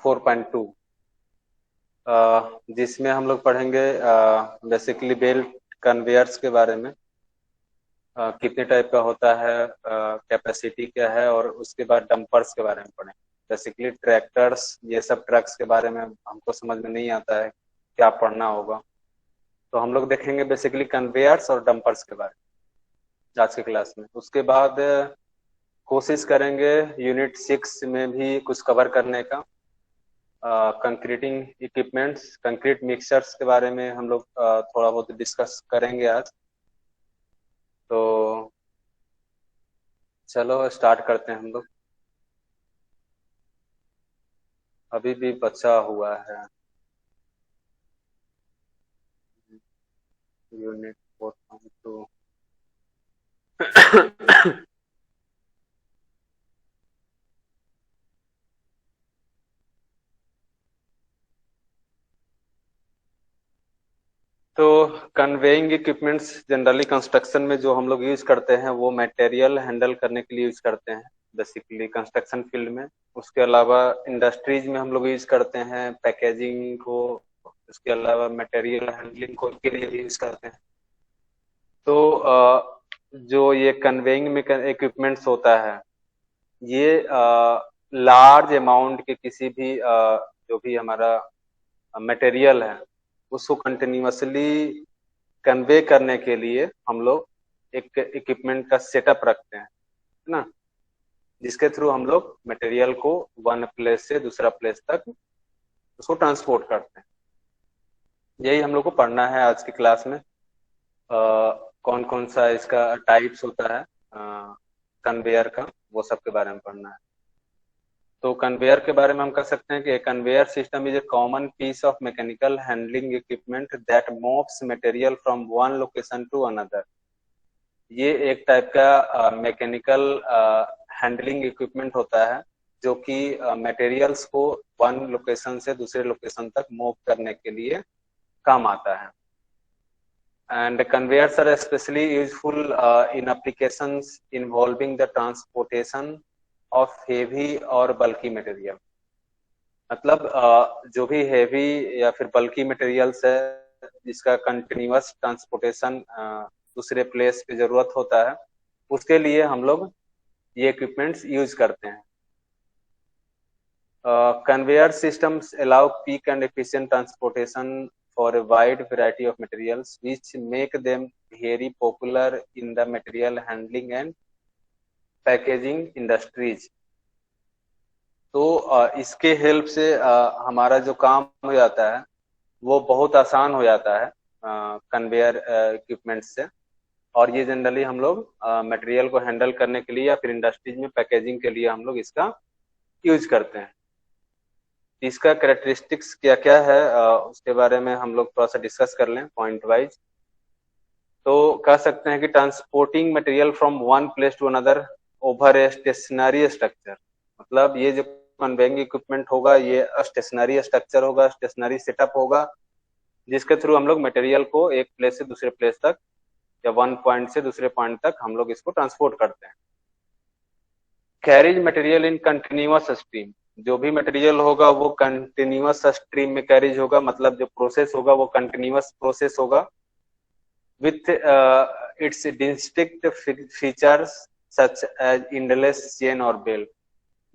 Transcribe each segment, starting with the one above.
4.2, जिसमें हम लोग पढ़ेंगे बेसिकली बेल्ट कन्वेयर्स के बारे में, कितने टाइप का होता है, कैपेसिटी क्या है, और उसके बाद डंपर्स के बारे में पढ़ेंगे। बेसिकली ट्रैक्टर्स, ये सब ट्रक्स के बारे में हमको समझ में नहीं आता है, क्या पढ़ना होगा, तो हम लोग देखेंगे बेसिकली कन्वेयर्स और डंपर्स के बारे में आज के क्लास में। उसके बाद कोशिश करेंगे यूनिट 6 में भी कुछ कवर करने का। कंक्रीटिंग इक्विपमेंट्स, कंक्रीट मिक्सचर्स के बारे में हम लोग थोड़ा बहुत डिस्कस करेंगे आज। तो चलो स्टार्ट करते हैं हम लोग। अभी भी बचा हुआ है यूनिट 4.2। तो कन्वेइंग इक्विपमेंट्स जनरली कंस्ट्रक्शन में जो हम लोग यूज करते हैं वो मटेरियल हैंडल करने के लिए यूज करते हैं, बेसिकली कंस्ट्रक्शन फील्ड में। उसके अलावा इंडस्ट्रीज में हम लोग यूज करते हैं पैकेजिंग को, उसके अलावा मटेरियल हैंडलिंग को के लिए यूज करते हैं। तो जो ये कन्वेइंग में इक्विपमेंट्स होता है, ये लार्ज अमाउंट के किसी भी जो भी हमारा मटेरियल है उसको कंटिन्यूअसली कन्वे करने के लिए हम लोग एक इक्विपमेंट का सेटअप रखते हैं, है ना, जिसके थ्रू हम लोग मटेरियल को वन प्लेस से दूसरा प्लेस तक उसको ट्रांसपोर्ट करते हैं। यही हम लोग को पढ़ना है आज की क्लास में। कौन कौन सा इसका टाइप्स होता है कन्वेयर का, वो सब के बारे में पढ़ना है। तो कन्वेयर के बारे में हम कह सकते हैं कि conveyor system is a common piece of mechanical handling equipment that moves material from one location to another. ये एक टाइप का मैकेनिकल हैंडलिंग इक्विपमेंट होता है जो कि मटेरियल्स को वन लोकेशन से दूसरे लोकेशन तक मूव करने के लिए काम आता है। And conveyors are specially useful in applications involving the transportation of heavy और बल्की मटेरियल। मतलब जो भी हेवी या फिर बल्की मटेरियल्स है जिसका कंटिन्यूअस ट्रांसपोर्टेशन दूसरे प्लेस पे जरूरत होता है, उसके लिए हम लोग ये इक्विपमेंट्स यूज करते हैं। Conveyor systems allow quick and efficient transportation for a wide variety of materials which make them very popular in the material handling and packaging industries। तो इसके हेल्प से हमारा जो काम हो जाता है वो बहुत आसान हो जाता है कन्वेयर इक्विपमेंट से। और ये जनरली हम लोग मटेरियल को हैंडल करने के लिए या फिर इंडस्ट्रीज में पैकेजिंग के लिए हम लोग इसका यूज करते हैं। इसका कैरेक्टरिस्टिक्स क्या क्या है उसके बारे में हम लोग थोड़ा सा डिस्कस कर लें पॉइंट वाइज। तो कह सकते हैं कि transporting material from one place to another over a stationary structure. मतलब ये जो कन्वेइंग इक्विपमेंट होगा ये स्टेशनरी स्ट्रक्चर होगा, स्टेशनरी सेटअप होगा, जिसके थ्रू हम लोग मटेरियल को एक प्लेस से दूसरे प्लेस तक या वन पॉइंट से दूसरे पॉइंट तक हम लोग इसको ट्रांसपोर्ट करते हैं। Carriage material in continuous stream. जो भी मटेरियल होगा वो कंटिन्यूअस स्ट्रीम में कैरिज होगा, मतलब जो प्रोसेस होगा वो कंटिन्यूअस प्रोसेस होगा with its distinct features such as endless chain और बेल्ट।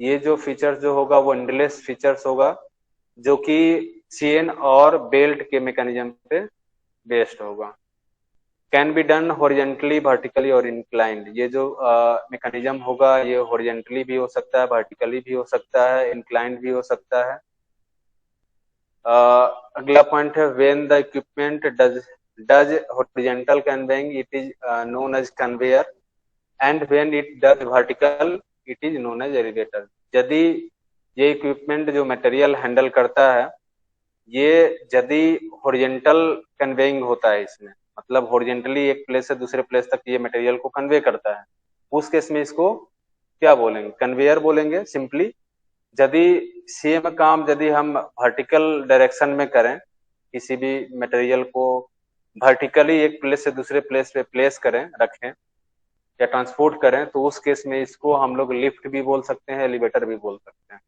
ये जो फीचर जो होगा वो इंडलेस फीचर्स होगा जो कि चेन और बेल्ट के मैकेनिज्म पे बेस्ड होगा। Can be done horizontally, vertically और इंक्लाइंड। ये जो मैकेनिज्म होगा ये हॉरिजेंटली भी हो सकता है, वर्टिकली भी हो सकता है, इंक्लाइंड भी हो सकता है। अगला पॉइंट है when the equipment does horizontal conveying it is known as conveyor and when it does vertical it is known as elevator. यदि ये इक्विपमेंट जो मटेरियल हैंडल करता है ये यदि हॉरिजेंटल कन्वेइंग होता है, इसमें मतलब हॉरिजेंटली एक प्लेस से दूसरे प्लेस तक ये मटेरियल को कन्वे करता है, उस केस में इसको क्या बोलेंगे, कन्वेयर बोलेंगे सिंपली। यदि सेम काम यदि हम वर्टिकल डायरेक्शन में करें, किसी भी मटेरियल को वर्टिकली एक प्लेस से दूसरे प्लेस पे प्लेस करें, रखें या ट्रांसपोर्ट करें, तो उस केस में इसको हम लोग लिफ्ट भी बोल सकते हैं, एलिवेटर भी बोल सकते हैं।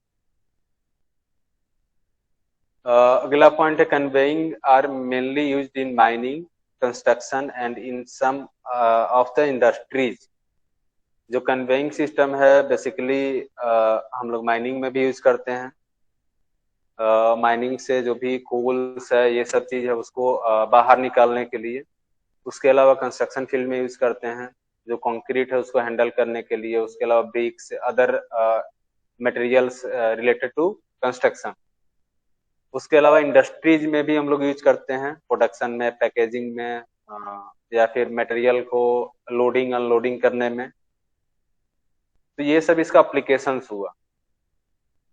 अगला पॉइंट है conveying are mainly used in mining, construction and in some of the industries. जो कन्वेइंग सिस्टम है बेसिकली हम लोग माइनिंग में भी यूज करते हैं। माइनिंग से जो भी कोल्स है ये सब चीज है उसको बाहर निकालने के लिए। उसके अलावा कंस्ट्रक्शन फील्ड में यूज करते हैं, जो कंक्रीट है उसको हैंडल करने के लिए। उसके अलावा bricks, other materials related to construction. उसके अलावा इंडस्ट्रीज में भी हम लोग यूज करते हैं, प्रोडक्शन में, पैकेजिंग में, या फिर मटेरियल को लोडिंग अनलोडिंग करने में। तो ये सब इसका एप्लीकेशंस हुआ।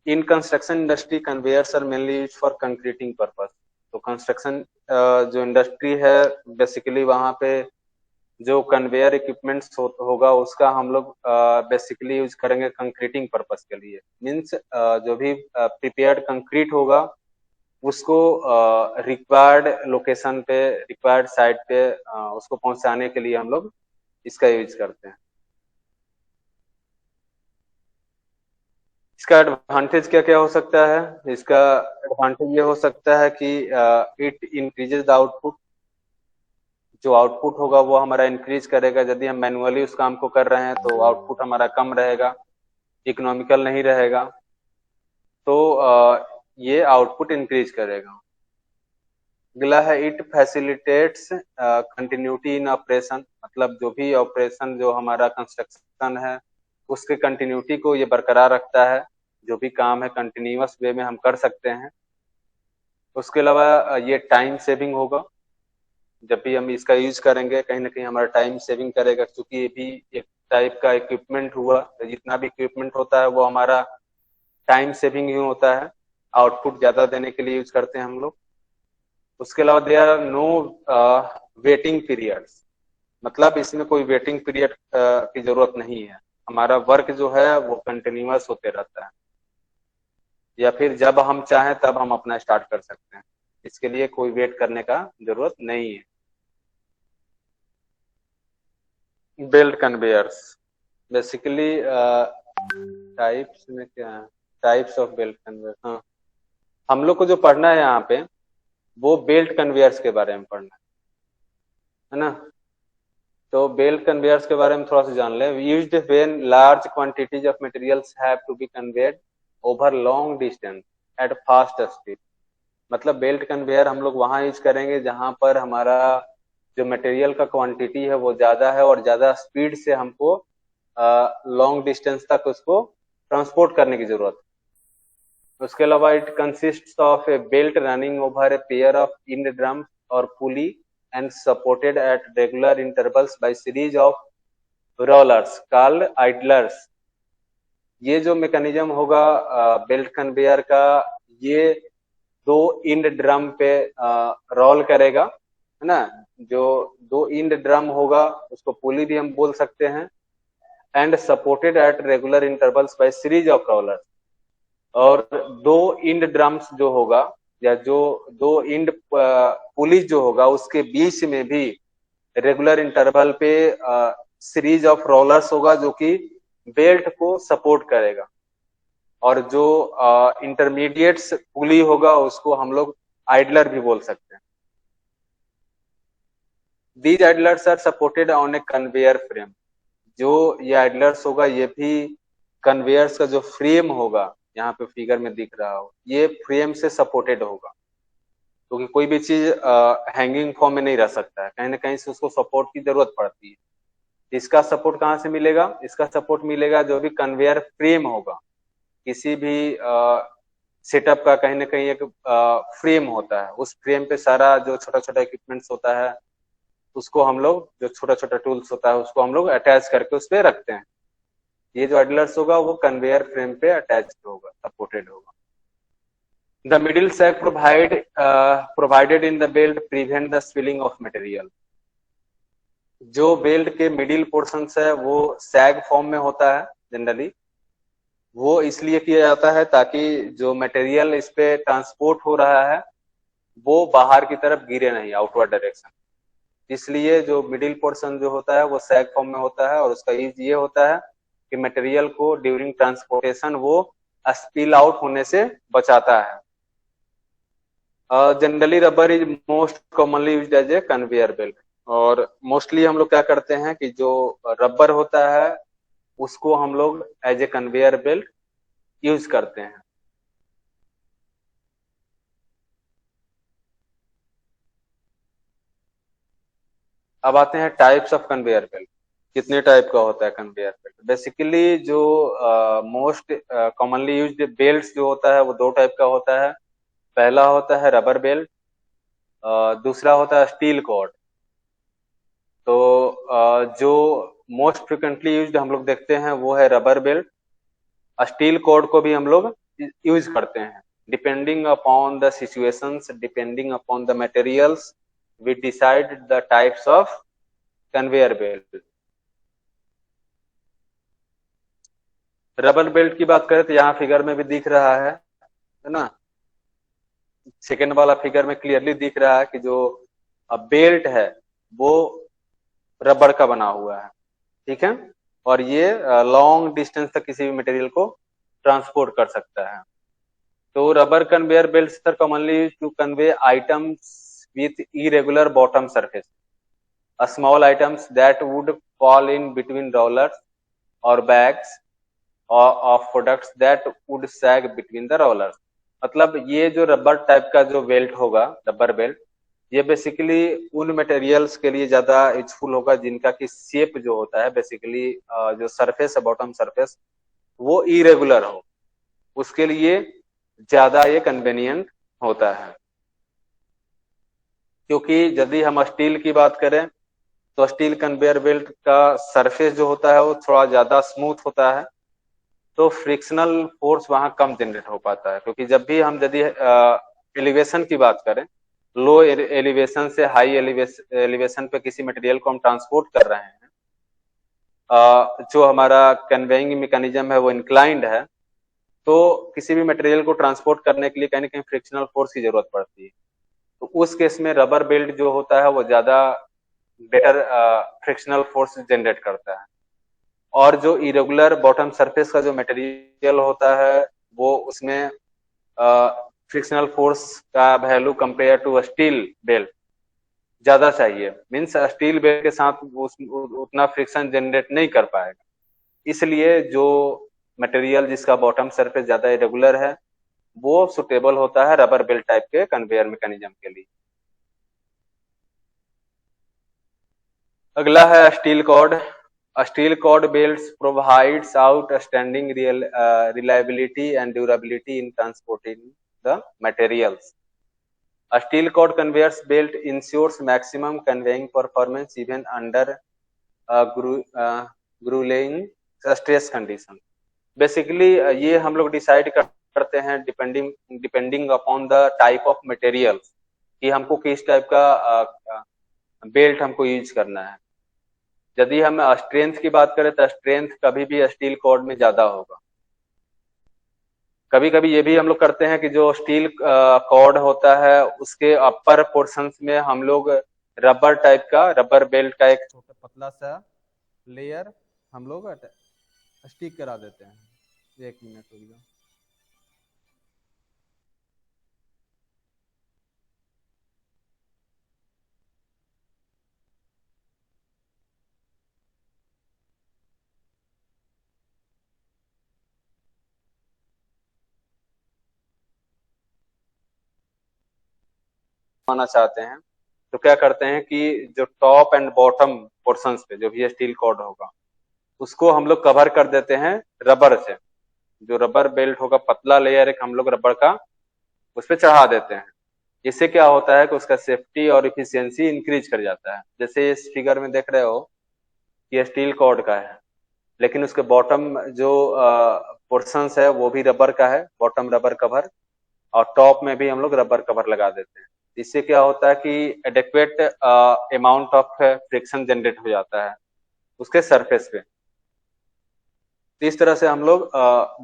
In construction industry conveyors are mainly use for concreting purpose. तो कंस्ट्रक्शन जो इंडस्ट्री है बेसिकली वहां पे जो कन्वेयर इक्विपमेंट्स होगा उसका हम लोग बेसिकली यूज करेंगे कंक्रीटिंग पर्पस के लिए। मीन्स जो भी प्रिपेयर्ड कंक्रीट होगा उसको रिक्वायर्ड लोकेशन पे, रिक्वायर्ड साइट पे उसको पहुंचाने के लिए हम लोग इसका यूज करते हैं। इसका एडवांटेज क्या क्या हो सकता है? इसका एडवांटेज ये हो सकता है कि इट इंक्रीजेज द आउटपुट। जो आउटपुट होगा वो हमारा इंक्रीज करेगा। यदि हम मैनुअली उस काम को कर रहे हैं तो आउटपुट हमारा कम रहेगा, इकोनॉमिकल नहीं रहेगा। तो ये आउटपुट इंक्रीज करेगा। अगला है it facilitates continuity in operation. मतलब जो भी ऑपरेशन जो हमारा कंस्ट्रक्शन है उसके कंटिन्यूटी को ये बरकरार रखता है। जो भी काम है कंटिन्यूअस वे में हम कर सकते हैं। उसके अलावा ये टाइम सेविंग होगा। जब भी हम इसका यूज करेंगे कहीं ना कहीं हमारा टाइम सेविंग करेगा, क्योंकि ये भी एक टाइप का इक्विपमेंट हुआ। जितना भी इक्विपमेंट होता है वो हमारा टाइम सेविंग ही होता है, आउटपुट ज्यादा देने के लिए यूज करते हैं हम लोग। उसके अलावा there are no waiting periods. मतलब इसमें कोई वेटिंग पीरियड की जरूरत नहीं है। हमारा वर्क जो है वो कंटिन्यूअस होते रहता है, या फिर जब हम चाहें तब हम अपना स्टार्ट कर सकते हैं। इसके लिए कोई वेट करने का जरूरत नहीं है। बेल्ट कन्वेयर्स बेसिकली टाइप्स में क्या है? Types of belt conveyor. हाँ, हम लोग को जो पढ़ना है यहाँ पे वो बेल्ट कन्वेयर्स के बारे में पढ़ना है ना। तो बेल्ट कन्वेयर्स के बारे में थोड़ा सा जान ले। Used when large quantities of materials have to be conveyed over long distance at fast speed. मतलब बेल्ट कन्वेयर हम लोग वहां यूज करेंगे जहां पर हमारा जो मटेरियल का क्वांटिटी है वो ज्यादा है और ज्यादा स्पीड से हमको लॉन्ग डिस्टेंस तक उसको ट्रांसपोर्ट करने की जरूरत है। उसके अलावा it consist of A belt running over a pair of in drum और पुली and supported at regular intervals by series of rollers called idlers। ये जो मैकेनिज्म होगा बेल्ट कन्वेयर का, ये दो इंड ड्रम पे रोल करेगा, है ना। जो दो इंड ड्रम होगा उसको पुली भी हम बोल सकते हैं। And supported at regular intervals bye series of rollers. और दो इंड ड्रम्स जो होगा या जो दो इंड पुलिस जो होगा उसके बीच में भी रेगुलर इंटरवल पे सीरीज ऑफ रोलर्स होगा जो कि बेल्ट को सपोर्ट करेगा। और जो इंटरमीडिएट पुली होगा उसको हम लोग आइडलर भी बोल सकते हैं। These idlers are supported on a conveyor frame. जो ये आइडलर्स होगा ये भी कन्वेयर्स का जो फ्रेम होगा, यहाँ पे फिगर में दिख रहा हो, ये फ्रेम से सपोर्टेड होगा। क्योंकि कोई भी चीज हैंगिंग फॉर्म में नहीं रह सकता है, कहीं ना कहीं से उसको सपोर्ट की जरूरत पड़ती है। इसका सपोर्ट कहाँ से मिलेगा? इसका सपोर्ट मिलेगा जो भी कन्वेयर फ्रेम होगा। किसी भी सेटअप का कहीं ना कहीं एक फ्रेम होता है, उस फ्रेम पे सारा जो छोटा छोटा इक्विपमेंट्स होता है उसको हम लोग, जो छोटा छोटा टूल्स होता है उसको हम लोग अटैच करके उस पर रखते हैं। ये जो आइडलर्स होगा वो कन्वेयर फ्रेम पे अटैच होगा, सपोर्टेड होगा। The middle sac provided in the belt prevent the spilling of material। जो बेल्ट के मिडिल पोर्शन है वो सैग फॉर्म में होता है जनरली। वो इसलिए किया जाता है ताकि जो मटेरियल इस पे ट्रांसपोर्ट हो रहा है वो बाहर की तरफ गिरे नहीं, आउटवर्ड डायरेक्शन। इसलिए जो मिडिल पोर्शन जो होता है वो सैग फॉर्म में होता है और उसका यूज ये होता है कि मटेरियल को ड्यूरिंग ट्रांसपोर्टेशन वो स्पिल आउट होने से बचाता है। Generally rubber is most commonly used as a conveyor belt. और मोस्टली हम लोग क्या करते हैं कि जो रबर होता है उसको हम लोग as a conveyor belt use करते हैं। अब आते हैं टाइप्स ऑफ कन्वेयर बेल्ट। कितने टाइप का होता है कन्वेयर बेल्ट? बेसिकली जो मोस्ट कॉमनली यूज्ड बेल्ट जो होता है वो दो टाइप का होता है। पहला होता है रबर बेल्ट, दूसरा होता है स्टील कॉर्ड। तो जो मोस्ट फ्रिक्वेंटली यूज्ड हम लोग देखते हैं वो है रबर बेल्ट। स्टील कॉर्ड को भी हम लोग यूज करते हैं। Depending upon the situations, depending upon the materials, we decide the types of conveyor belt. Rubber belt की बात करें तो यहाँ फिगर में भी दिख रहा है ना। सेकेंड वाला फिगर में क्लियरली दिख रहा है कि जो बेल्ट है वो रबर का बना हुआ है, ठीक है। और ये लॉन्ग डिस्टेंस तक किसी भी मटेरियल को ट्रांसपोर्ट कर सकता है। तो rubber conveyor belts are commonly used to convey items with irregular bottom surface, small items that would fall in between rollers or bags or of products that would sag between the rollers। मतलब ये जो rubber type का जो belt होगा, rubber belt, ये basically उन materials के लिए ज्यादा यूजफुल होगा जिनका की शेप जो होता है बेसिकली जो सरफेस है, बॉटम सरफेस, वो इरेगुलर हो, उसके लिए ज्यादा ये कन्वेनियंट होता है। क्योंकि यदि हम स्टील की बात करें तो स्टील कन्वेयर बेल्ट का सरफेस जो होता है वो थोड़ा ज्यादा स्मूथ होता है, तो फ्रिक्शनल फोर्स वहां कम जनरेट हो पाता है। क्योंकि जब भी हम यदि एलिवेशन की बात करें, लो एलिवेशन से हाई एलिवेशन पे किसी मटेरियल को हम ट्रांसपोर्ट कर रहे हैं, जो हमारा कन्वेइंग मैकेनिज्म है वो इंक्लाइंड है, तो किसी भी मटेरियल को ट्रांसपोर्ट करने के लिए कहीं ना कहीं फ्रिक्शनल फोर्स की जरूरत पड़ती है। तो उस केस में रबर बेल्ट जो होता है वो ज्यादा बेटर फ्रिक्शनल फोर्स जनरेट करता है। और जो इरेगुलर बॉटम सरफेस का जो मटेरियल होता है वो उसमें फ्रिक्शनल फोर्स का value compare to steel belt ज्यादा चाहिए। मीन्स स्टील बेल्ट के साथ उतना फ्रिक्शन जनरेट नहीं कर पाएगा। इसलिए जो मटेरियल जिसका बॉटम सरफेस ज्यादा इरेगुलर है वो सुटेबल होता है रबर बेल्ट टाइप के कन्वेयर मैकेनिज्म के लिए। अगला है steel cord. Steel cord belts provides outstanding reliability and durability in transporting the materials. A steel cord conveyors belt ensures maximum conveying performance even under grueling stress condition। Basically ये हम लोग decide करते हैं depending upon the type of material कि हमको किस type का belt हमको यूज करना है। यदि हम स्ट्रेंथ की बात करें तो स्ट्रेंथ कभी भी स्टील कॉर्ड में ज्यादा होगा। कभी कभी ये भी हम लोग करते हैं कि जो स्टील कॉर्ड होता है उसके अपर पोर्शंस में हम लोग रबर टाइप का, रबर बेल्ट का एक छोटा पतला सा लेयर हम लोग स्टिक करा देते हैं। एक मिनट हो गया। आना चाहते हैं तो क्या करते हैं कि जो टॉप एंड बॉटम पोर्शंस पे जो भी स्टील कॉर्ड होगा उसको हम लोग कवर कर देते हैं रबर से। जो रबर बेल्ट होगा पतला लेयर एक हम लोग रबर का उस पर चढ़ा देते हैं। इससे क्या होता है कि उसका सेफ्टी और इफिशियंसी इंक्रीज कर जाता है। जैसे इस फिगर में देख रहे हो कि स्टील कॉर्ड का है, लेकिन उसके बॉटम जो पोर्शंस है वो भी रबर का है, बॉटम रबर कवर, और टॉप में भी हम लोग रबर कवर लगा देते हैं। इससे क्या होता है कि adequate amount of friction generate हो जाता है उसके सरफेस पे। इस तरह से हम लोग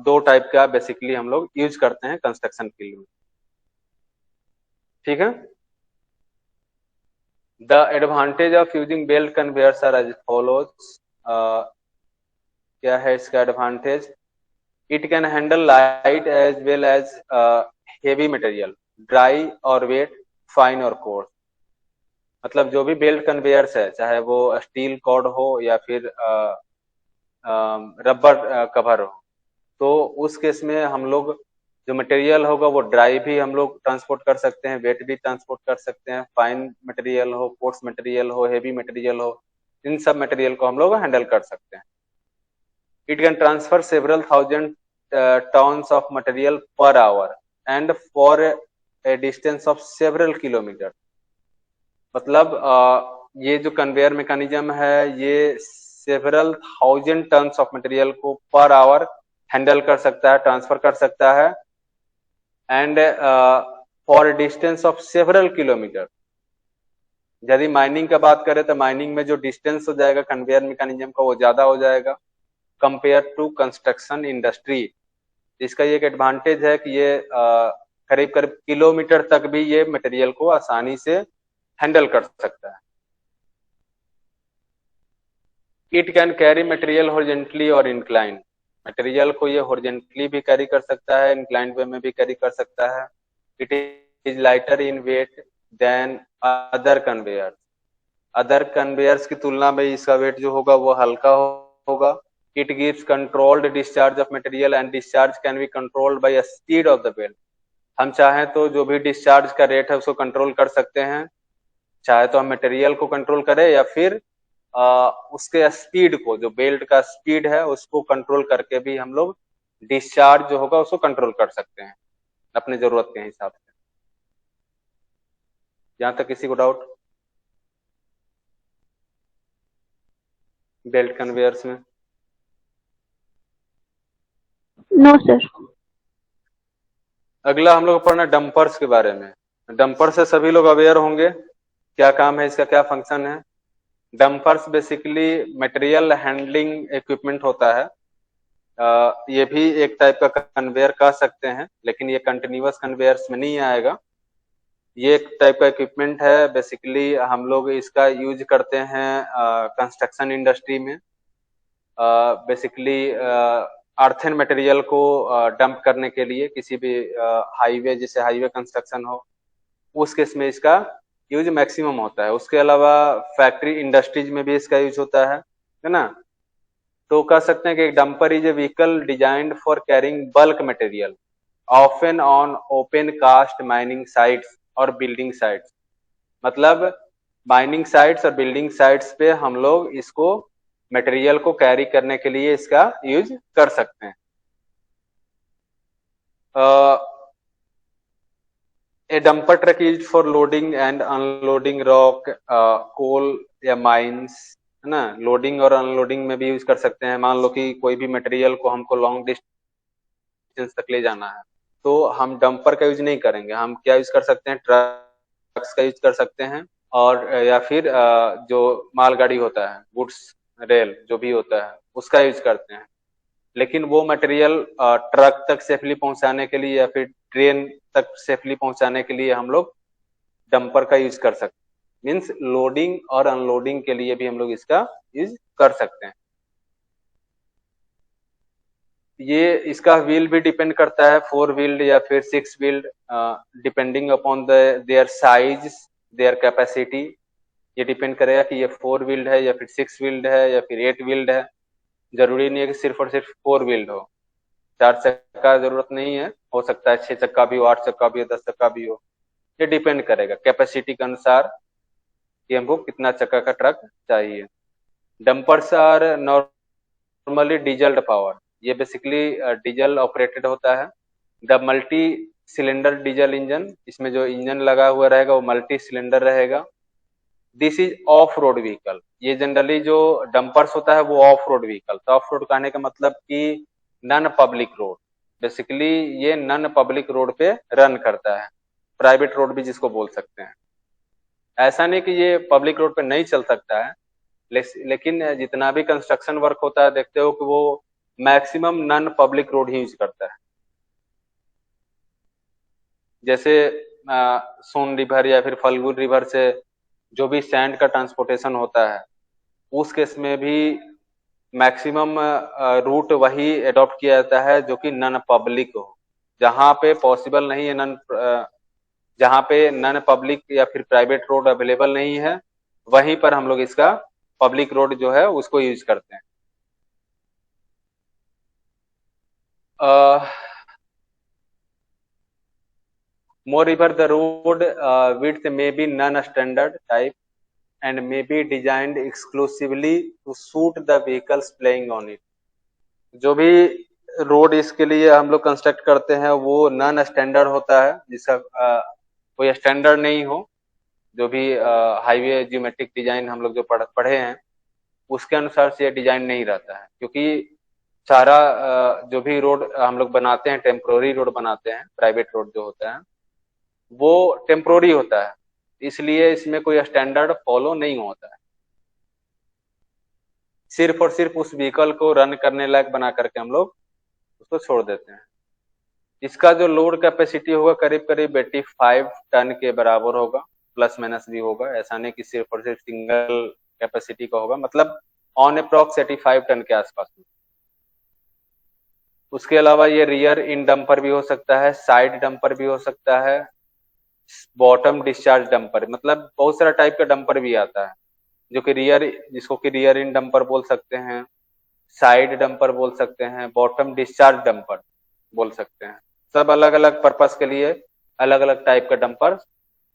दो टाइप का बेसिकली हम लोग यूज करते हैं कंस्ट्रक्शन फील्ड में, ठीक है। The advantage of using belt conveyors are as follows. क्या है इसका advantage? It can handle light as well as heavy material. Dry और वेट, फाइन और कोर्स। मतलब जो भी बेल्ट कन्वेयर्स है, चाहे वो स्टील कॉर्ड हो या फिर रबर कवर हो, तो उस केस में हम लोग जो मटेरियल होगा वो ड्राई भी हम लोग ट्रांसपोर्ट कर सकते हैं, वेट भी ट्रांसपोर्ट कर सकते हैं, फाइन मटेरियल हो, कोर्स मटेरियल हो, हेवी मटेरियल हो, इन सब मटेरियल को हम लोग हैंडल कर सकते हैं। It can transfer several thousand tons of material per hour and for a distance of several kilometre. मतलब ये जो कन्वेयर मैकेनिज्म है ये several thousand tons of material को पर आवर हैंडल कर सकता है, ट्रांसफर कर सकता है, and for distance of several kilometre. यदि माइनिंग का बात करें तो माइनिंग में जो डिस्टेंस हो जाएगा कन्वेयर मैकेनिज्म का वो ज्यादा हो जाएगा कंपेयर टू कंस्ट्रक्शन इंडस्ट्री। इसका ये एक एडवांटेज है कि ये करीब करीब किलोमीटर तक भी ये मटेरियल को आसानी से हैंडल कर सकता है। It can carry material horizontally और इंक्लाइन। मटेरियल को ये हॉरिजॉन्टली भी कैरी कर सकता है, इंक्लाइन वे में भी कैरी कर सकता है। It is lighter in weight than other conveyors. Other conveyors की तुलना में इसका वेट जो होगा वो हल्का होगा। It gives controlled discharge of material and discharge can be controlled by speed of the belt. हम चाहें तो जो भी डिस्चार्ज का रेट है उसको कंट्रोल कर सकते हैं, चाहे तो हम मटेरियल को कंट्रोल करें या फिर उसके स्पीड को, जो बेल्ट का स्पीड है उसको कंट्रोल करके भी हम लोग डिस्चार्ज जो होगा उसको कंट्रोल कर सकते हैं अपने जरूरत के हिसाब से। जहां तक किसी को डाउट बेल्ट कन्वेयर्स में? No sir. अगला हम लोग पढ़ना डंपर्स के बारे में। डंपर से सभी लोग अवेयर होंगे, क्या काम है इसका, क्या फंक्शन है। Dumpers basically material handling equipment होता है। ये भी एक टाइप का कन्वेयर कह सकते हैं, लेकिन ये कंटिन्यूअस कन्वेयर्स में नहीं आएगा। ये एक टाइप का इक्विपमेंट है, बेसिकली हम लोग इसका यूज करते हैं कंस्ट्रक्शन इंडस्ट्री में। बेसिकली अर्थन मटेरियल को डंप करने के लिए, किसी भी हाईवे, जैसे हाईवे कंस्ट्रक्शन हो उस केस में इसका यूज मैक्सिमम होता है। उसके अलावा फैक्ट्री इंडस्ट्रीज में भी इसका यूज होता है ना। तो कह सकते हैं कि dumper is a vehicle designed for carrying bulk material often on open cast mining sites और बिल्डिंग साइट्स। मतलब माइनिंग साइट्स और बिल्डिंग साइट्स पे हम लोग इसको मटेरियल को कैरी करने के लिए इसका यूज कर सकते हैं। A dumper truck use for loading and unloading rock, coal या माइंस, है ना। लोडिंग और अनलोडिंग में भी यूज कर सकते हैं। मान लो कि कोई भी मटेरियल को हमको लॉन्ग डिस्टेंस तक ले जाना है तो हम डंपर का यूज नहीं करेंगे, हम क्या यूज कर सकते हैं, ट्रक्स का यूज कर सकते हैं, और या फिर जो मालगाड़ी होता है, गुड्स रेल जो भी होता है उसका यूज करते हैं। लेकिन वो मटेरियल ट्रक तक सेफली पहुंचाने के लिए या फिर ट्रेन तक सेफली पहुंचाने के लिए हम लोग डंपर का यूज कर सकते हैं। मीन्स लोडिंग और अनलोडिंग के लिए भी हम लोग इसका यूज कर सकते हैं। ये इसका व्हील भी डिपेंड करता है, 4 व्हील्ड या फिर 6 wheeled, depending upon their size, their capacity. ये डिपेंड करेगा कि ये 4 व्हील्ड है या फिर 6 व्हील्ड है या फिर 8 व्हील्ड है। जरूरी नहीं है कि सिर्फ और सिर्फ 4 व्हील्ड हो, 4 चक्का जरूरत नहीं है, हो सकता है 6 चक्का भी हो, 8 चक्का भी हो, 10 चक्का भी हो। ये डिपेंड करेगा कैपेसिटी के अनुसार कि हमको कितना चक्का का ट्रक चाहिए। Dumpers are normally diesel power. ये बेसिकली डीजल ऑपरेटेड होता है। The multi cylinder diesel engine, इसमें जो इंजन लगा हुआ रहेगा वो मल्टी सिलेंडर रहेगा। This is off road vehicle. ये जनरली जो डंपर्स होता है वो ऑफ रोड व्हीकल। तो ऑफ रोड कहने का मतलब कि नॉन पब्लिक रोड। बेसिकली ये नॉन पब्लिक रोड पे रन करता है, प्राइवेट रोड भी जिसको बोल सकते हैं। ऐसा नहीं कि ये पब्लिक रोड पे नहीं चल सकता है, लेकिन जितना भी कंस्ट्रक्शन वर्क होता है देखते हो कि वो मैक्सिमम नॉन पब्लिक रोड ही यूज करता है। जैसे सोन रिवर या फिर फल्गु रिवर से जो भी सैंड का ट्रांसपोर्टेशन होता है उस केस में भी मैक्सिमम रूट वही अडॉप्ट किया जाता है जो कि नॉन पब्लिक हो। जहां पे पॉसिबल नहीं है नॉन जहाँ पे नन पब्लिक या फिर प्राइवेट रोड अवेलेबल नहीं है, वहीं पर हम लोग इसका पब्लिक रोड जो है उसको यूज करते हैं। Moreover, the road width may be non-standard type and may be designed exclusively to suit the vehicles playing on it. जो भी रोड इसके लिए हम लोग कंस्ट्रक्ट करते हैं वो नॉन स्टैंडर्ड होता है, जिसका कोई स्टैंडर्ड नहीं हो। जो भी हाईवे ज्योमेट्रिक डिजाइन हम लोग जो पढ़े हैं उसके अनुसार से ये डिजाइन नहीं रहता है, क्योंकि सारा जो भी रोड हम लोग बनाते हैं, टेम्पोररी रोड बनाते हैं, प्राइवेट रोड जो होता है वो टेम्पोररी होता है, इसलिए इसमें कोई स्टैंडर्ड फॉलो नहीं होता है। सिर्फ और सिर्फ उस व्हीकल को रन करने लायक बना करके हम लोग उसको छोड़ देते हैं। इसका जो लोड कैपेसिटी होगा करीब करीब 85 टन के बराबर होगा, प्लस माइनस भी होगा, ऐसा नहीं कि सिर्फ और सिर्फ सिंगल कैपेसिटी का होगा, मतलब ऑन अप्रॉक्स 85 टन के आसपास। उसके अलावा ये रियर इन डंपर भी हो सकता है, साइड डंपर भी हो सकता है, बॉटम डिस्चार्ज डंपर, मतलब बहुत सारा टाइप का डंपर भी आता है, जो कि जिसको कि रियर इन डंपर बोल सकते हैं, साइड डंपर बोल सकते हैं, बॉटम डिस्चार्ज डंपर बोल सकते हैं। सब अलग अलग पर्पस के लिए अलग अलग टाइप का डंपर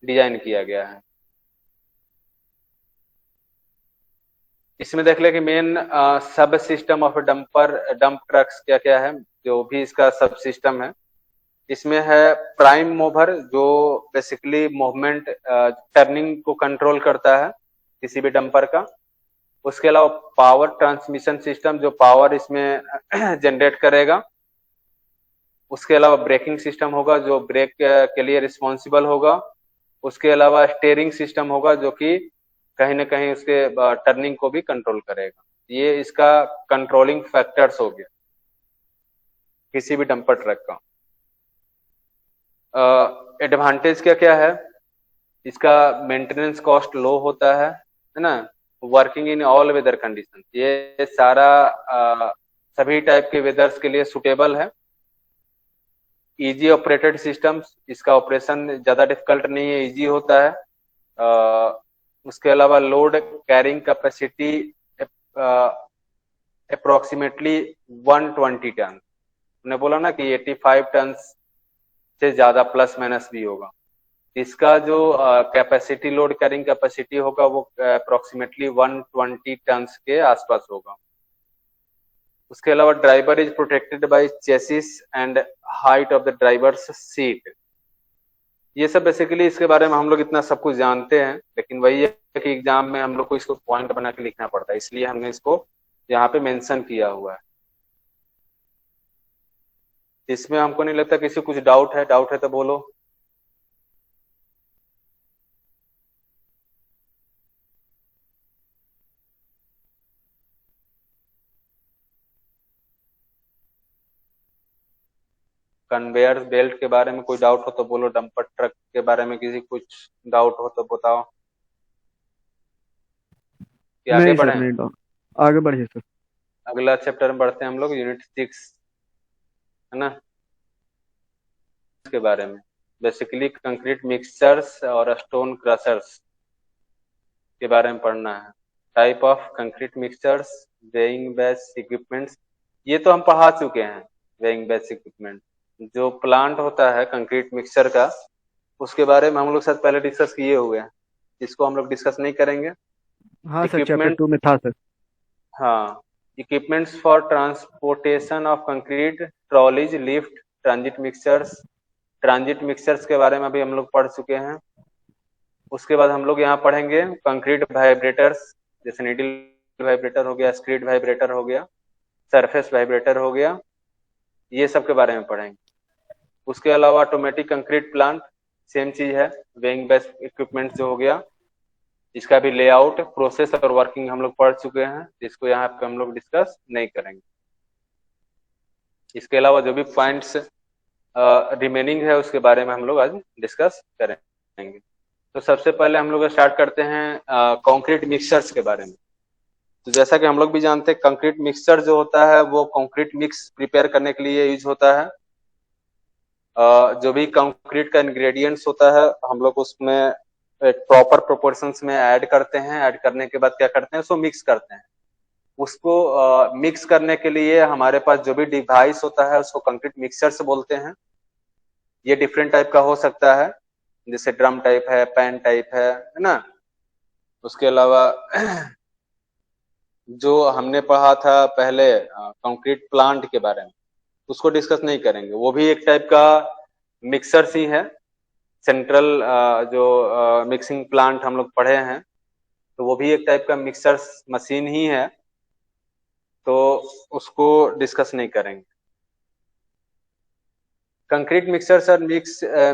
डिजाइन किया गया है। इसमें देख ले कि मेन सब सिस्टम ऑफ डंप ट्रक्स क्या क्या है, जो भी इसका सब सिस्टम है। इसमें है प्राइम मूवर, जो बेसिकली मूवमेंट टर्निंग को कंट्रोल करता है किसी भी डंपर का। उसके अलावा पावर ट्रांसमिशन सिस्टम, जो पावर इसमें जनरेट करेगा। उसके अलावा ब्रेकिंग सिस्टम होगा, जो ब्रेक के लिए रिस्पॉन्सिबल होगा। उसके अलावा स्टेयरिंग सिस्टम होगा, जो कि कहीं ना कहीं उसके टर्निंग को भी कंट्रोल करेगा। ये इसका कंट्रोलिंग फैक्टर्स हो गया किसी भी डंपर ट्रक का। एडवांटेज क्या क्या है, इसका मेंटेनेंस कॉस्ट लो होता है ना, working in all weather condition, ये सारा सभी टाइप के वेदर्स के लिए सुटेबल है। इजी ऑपरेटेड सिस्टम्स, इसका ऑपरेशन ज्यादा डिफिकल्ट नहीं है, इजी होता है। उसके अलावा load carrying capacity approximately 120 ton, मैंने बोला ना कि 85 टन से ज्यादा प्लस माइनस भी होगा। इसका जो कैपेसिटी, लोड कैरिंग कैपेसिटी होगा वो अप्रोक्सीमेटली 120 टन के आसपास होगा। उसके अलावा driver is protected by chassis and height of the drivers seat. ये सब बेसिकली इसके बारे में हम लोग इतना सब कुछ जानते हैं, लेकिन वही है कि एग्जाम में हम लोग को इसको पॉइंट बना के लिखना पड़ता है, इसलिए हमने इसको यहाँ पे मेंशन किया हुआ है। इसमें हमको नहीं लगता किसी कुछ डाउट है तो बोलो। कन्वेयर बेल्ट के बारे में कोई डाउट हो तो बोलो, डंपर ट्रक के बारे में किसी कुछ डाउट हो तो बताओ। कि आगे बढ़े, नहीं डाउट, आगे बढ़िए सर। अगला चैप्टर में बढ़ते हैं हम लोग, यूनिट 6 है ना, के बारे में। बेसिकली कंक्रीट मिक्सचर्स और स्टोन क्रशर्स के बारे में पढ़ना है। Type of concrete mixtures, weighing base equipments, ये तो हम पढ़ा चुके हैं। वेइंग बेस इक्विपमेंट जो प्लांट होता है कंक्रीट मिक्सचर का, उसके बारे में हम लोग साथ पहले डिस्कस किए हुए हैं, इसको हम लोग डिस्कस नहीं करेंगे। हाँ सर, चैप्टर 2 में था सर। हाँ, equipments for transportation of concrete, trolleys, lift, transit mixtures. Transit mixtures के बारे में अभी हम लोग पढ़ चुके हैं। उसके बाद हम लोग यहाँ पढ़ेंगे कंक्रीट वाइब्रेटर्स, जैसे नीडल वाइब्रेटर हो गया, स्क्रीड वाइब्रेटर हो गया, सरफेस वाइब्रेटर हो गया, ये सब के बारे में पढ़ेंगे। उसके अलावा ऑटोमेटिक कंक्रीट प्लांट, सेम चीज है, वेइंग बेस इक्विपमेंट जो हो गया, इसका भी लेआउट, प्रोसेस और वर्किंग हम लोग पढ़ चुके हैं, जिसको यहाँ पे हम लोग डिस्कस नहीं करेंगे। इसके अलावा जो भी पॉइंट्स रिमेनिंग है उसके बारे में हम लोग आज डिस्कस करेंगे। तो सबसे पहले हम लोग स्टार्ट करते हैं कंक्रीट मिक्सचर्स के बारे में। तो जैसा कि हम लोग भी जानते हैं, कंक्रीट मिक्सचर जो होता है वो कंक्रीट मिक्स प्रिपेयर करने के लिए यूज होता है। जो भी कंक्रीट का इंग्रेडिएंट्स होता है हम लोग उसमें एक प्रॉपर प्रोपोर्शंस में ऐड करते हैं। ऐड करने के बाद क्या करते हैं, उसको मिक्स करते हैं। उसको मिक्स करने के लिए हमारे पास जो भी डिवाइस होता है उसको कंक्रीट मिक्सर से बोलते हैं। ये डिफरेंट टाइप का हो सकता है, जैसे ड्रम टाइप है, पैन टाइप है ना। उसके अलावा जो हमने पढ़ा था पहले कंक्रीट प्लांट के बारे में, उसको डिस्कस नहीं करेंगे। वो भी एक टाइप का मिक्सर ही है। सेंट्रल जो मिक्सिंग प्लांट हम लोग पढ़े हैं, तो वो भी एक टाइप का मिक्सर मशीन ही है, तो उसको डिस्कस नहीं करेंगे। Concrete mixers are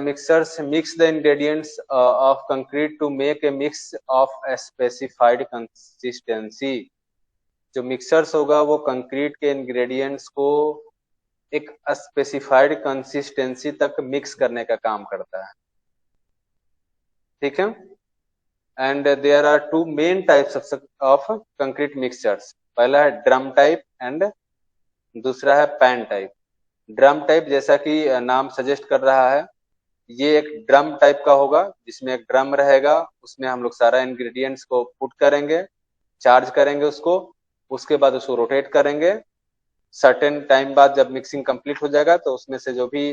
mixers mix the ingredients of concrete to make a mix of a specified consistency। जो मिक्सर्स होगा वो कंक्रीट के इंग्रेडिएंट्स को एक स्पेसिफाइड कंसिस्टेंसी तक मिक्स करने का काम करता है। ठीक है। And there are two main types of concrete mixtures. पहला है ड्रम टाइप एंड दूसरा है पैन टाइप। ड्रम टाइप जैसा कि नाम सजेस्ट कर रहा है, ये एक ड्रम टाइप का होगा जिसमें एक ड्रम रहेगा, उसमें हम लोग सारा इंग्रेडिएंट्स को पुट करेंगे, चार्ज करेंगे उसको, उसके बाद उसको रोटेट करेंगे। सर्टेन टाइम बाद जब मिक्सिंग कंप्लीट हो जाएगा तो उसमें से जो भी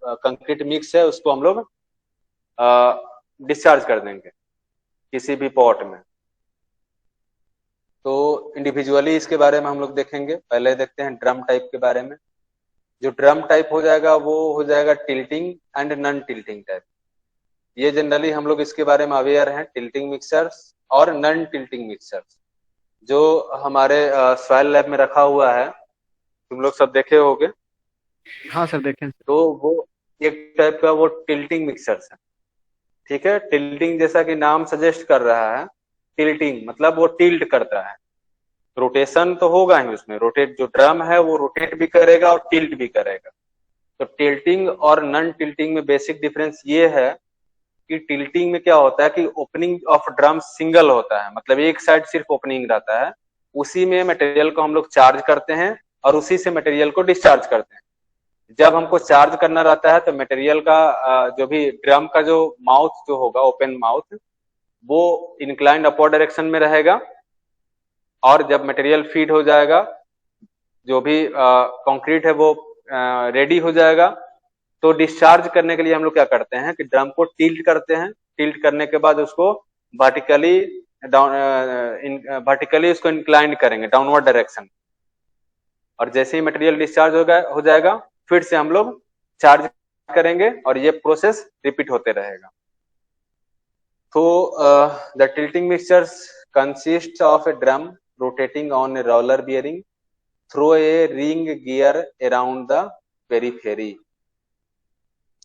कंक्रीट मिक्स है उसको हम लोग डिस्चार्ज कर देंगे किसी भी पॉट में। तो इंडिविजुअली इसके बारे में हम लोग देखेंगे। पहले देखते हैं ड्रम टाइप के बारे में। जो ड्रम टाइप हो जाएगा वो हो जाएगा tilting and non tilting type. ये जनरली हम लोग इसके बारे में अवेयर हैं, टिल्टिंग मिक्सर्स और नॉन टिल्टिंग मिक्सर्स। जो हमारे सॉइल लैब में रखा हुआ है, तुम लोग सब देखे होगे। हाँ सर देखें। तो वो एक टाइप का वो टिल्टिंग मिक्सर्स है। ठीक है। टिल्टिंग जैसा कि नाम सजेस्ट कर रहा है, टिल्टिंग मतलब वो टिल्ट करता है। रोटेशन तो होगा ही उसमें, रोटेट जो ड्रम है वो रोटेट भी करेगा और टिल्ट भी करेगा। तो टिल्टिंग और नॉन टिल्टिंग में बेसिक डिफरेंस ये है कि टिल्टिंग में क्या होता है कि ओपनिंग ऑफ ड्रम सिंगल होता है, मतलब एक साइड सिर्फ ओपनिंग रहता है, उसी में मटेरियल को हम लोग चार्ज करते हैं और उसी से मटेरियल को डिस्चार्ज करते हैं। जब हमको चार्ज करना रहता है तो मटेरियल का जो भी ड्रम का जो माउथ जो होगा, ओपन माउथ, वो इंक्लाइंड अपवर्ड डायरेक्शन में रहेगा। और जब मटेरियल फीड हो जाएगा, जो भी कंक्रीट है वो रेडी हो जाएगा, तो डिस्चार्ज करने के लिए हम लोग क्या करते हैं कि ड्रम को टिल्ट करते हैं। टिल्ट करने के बाद उसको वर्टिकली उसको इंक्लाइंड करेंगे डाउनवर्ड डायरेक्शन। और जैसे ही मटेरियल डिस्चार्ज हो जाएगा फिर से हम लोग चार्ज करेंगे और ये प्रोसेस रिपीट होते रहेगा। तो the tilting mixtures consist of A drum rotating on a roller bearing through a ring gear around the periphery।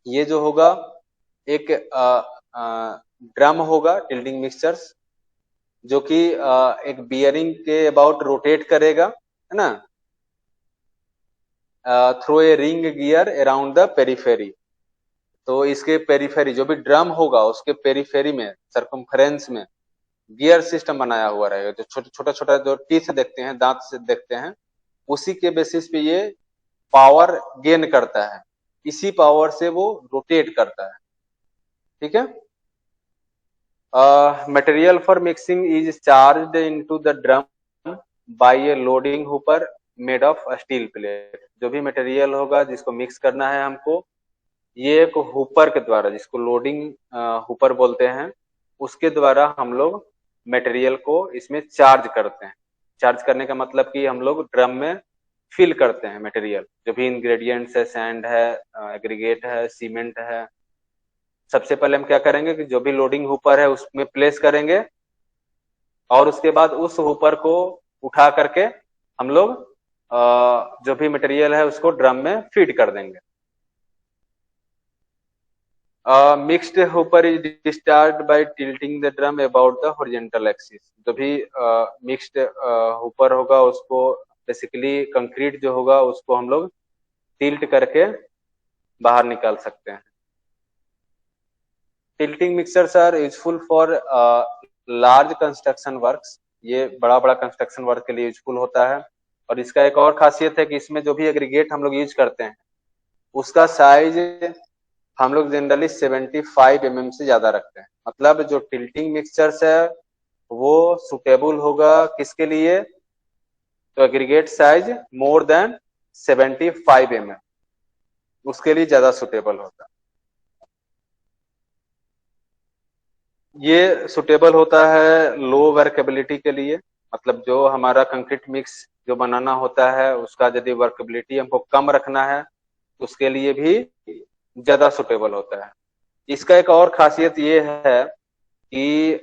ये जो होगा एक ड्रम होगा टिल्टिंग मिक्सचर्स, जो कि एक बियरिंग के अबाउट रोटेट करेगा, है ना, through a ring gear around the periphery. तो इसके पेरिफेरी जो भी ड्रम होगा उसके पेरिफेरी में, सर्कमफ्रेंस में गियर सिस्टम बनाया हुआ रहेगा। जो छोटा छोटा जो टीथ देखते हैं, दांत से देखते हैं, उसी के बेसिस पे ये पावर गेन करता है, इसी पावर से वो रोटेट करता है। ठीक है। Material for mixing is charged into the drum by a loading hopper made of steel plate. जो भी मटेरियल होगा जिसको मिक्स करना है हमको, ये एक हुपर के द्वारा, जिसको लोडिंग हुपर बोलते हैं, उसके द्वारा हम लोग मटेरियल को इसमें चार्ज करते हैं। चार्ज करने का मतलब कि हम लोग ड्रम में फिल करते हैं मटेरियल, जो भी इंग्रेडिएंट्स है, सैंड है, एग्रीगेट है, सीमेंट है। सबसे पहले हम क्या करेंगे कि जो भी लोडिंग हुपर है उसमें प्लेस करेंगे और उसके बाद उस हुपर को उठा करके हम लोग जो भी मटेरियल है उसको ड्रम में फीड कर देंगे। Mixed Hooper is discharged by tilting the drum about the horizontal axis. जो भी मिक्स्ड हुपर होगा उसको बेसिकली कंक्रीट जो होगा उसको हम लोग टिल्ट करके बाहर निकाल सकते हैं। Tilting mixers are useful for large construction works. ये बड़ा बड़ा कंस्ट्रक्शन वर्क के लिए यूजफुल होता है। और इसका एक और खासियत है कि इसमें जो भी एग्रीगेट हम लोग यूज करते हैं उसका साइज हम लोग जनरली 75 mm से ज्यादा रखते हैं। मतलब जो टिल्टिंग मिक्सचर्स है वो सुटेबल होगा किसके लिए, तो aggregate size more than 75 mm, उसके लिए ज्यादा सुटेबल होता है। ये सुटेबल होता है लो वर्केबिलिटी के लिए, मतलब जो हमारा कंक्रीट मिक्स जो बनाना होता है उसका यदि वर्केबिलिटी हमको कम रखना है तो उसके लिए भी ज्यादा सुटेबल होता है। इसका एक और खासियत ये है कि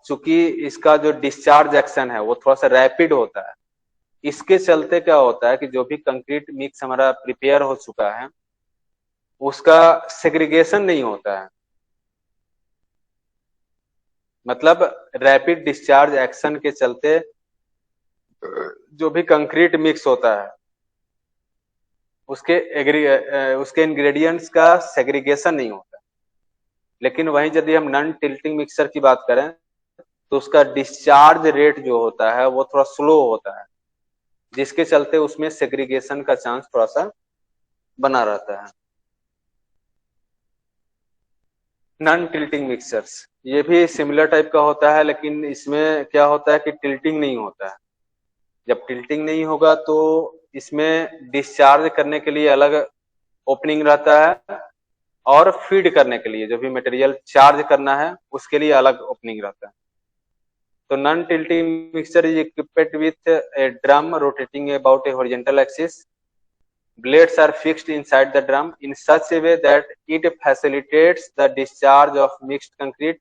चूंकि इसका जो डिस्चार्ज एक्शन है वो थोड़ा सा रैपिड होता है, इसके चलते क्या होता है कि जो भी कंक्रीट मिक्स हमारा प्रिपेयर हो चुका है उसका सेग्रीगेशन नहीं होता है। मतलब रैपिड डिस्चार्ज एक्शन के चलते जो भी कंक्रीट मिक्स होता है उसके इंग्रेडिएंट्स का सेग्रीगेशन नहीं होता। लेकिन वहीं यदि हम नॉन टिल्टिंग मिक्सर की बात करें तो उसका डिस्चार्ज रेट जो होता है वो थोड़ा स्लो होता है, जिसके चलते उसमें सेग्रीगेशन का चांस थोड़ा सा बना रहता है। नॉन टिल्टिंग मिक्सर्स ये भी सिमिलर टाइप का होता है, लेकिन इसमें क्या होता है कि टिल्टिंग नहीं होता है। जब टिल्टिंग नहीं होगा तो इसमें डिस्चार्ज करने के लिए अलग ओपनिंग रहता है और फीड करने के लिए जो भी मटेरियल चार्ज करना है उसके लिए अलग ओपनिंग रहता है। तो non tilting mixture is equipped with A drum rotating about A horizontal axis. Blades are fixed inside the drum in such a way that it facilitates the discharge of mixed concrete.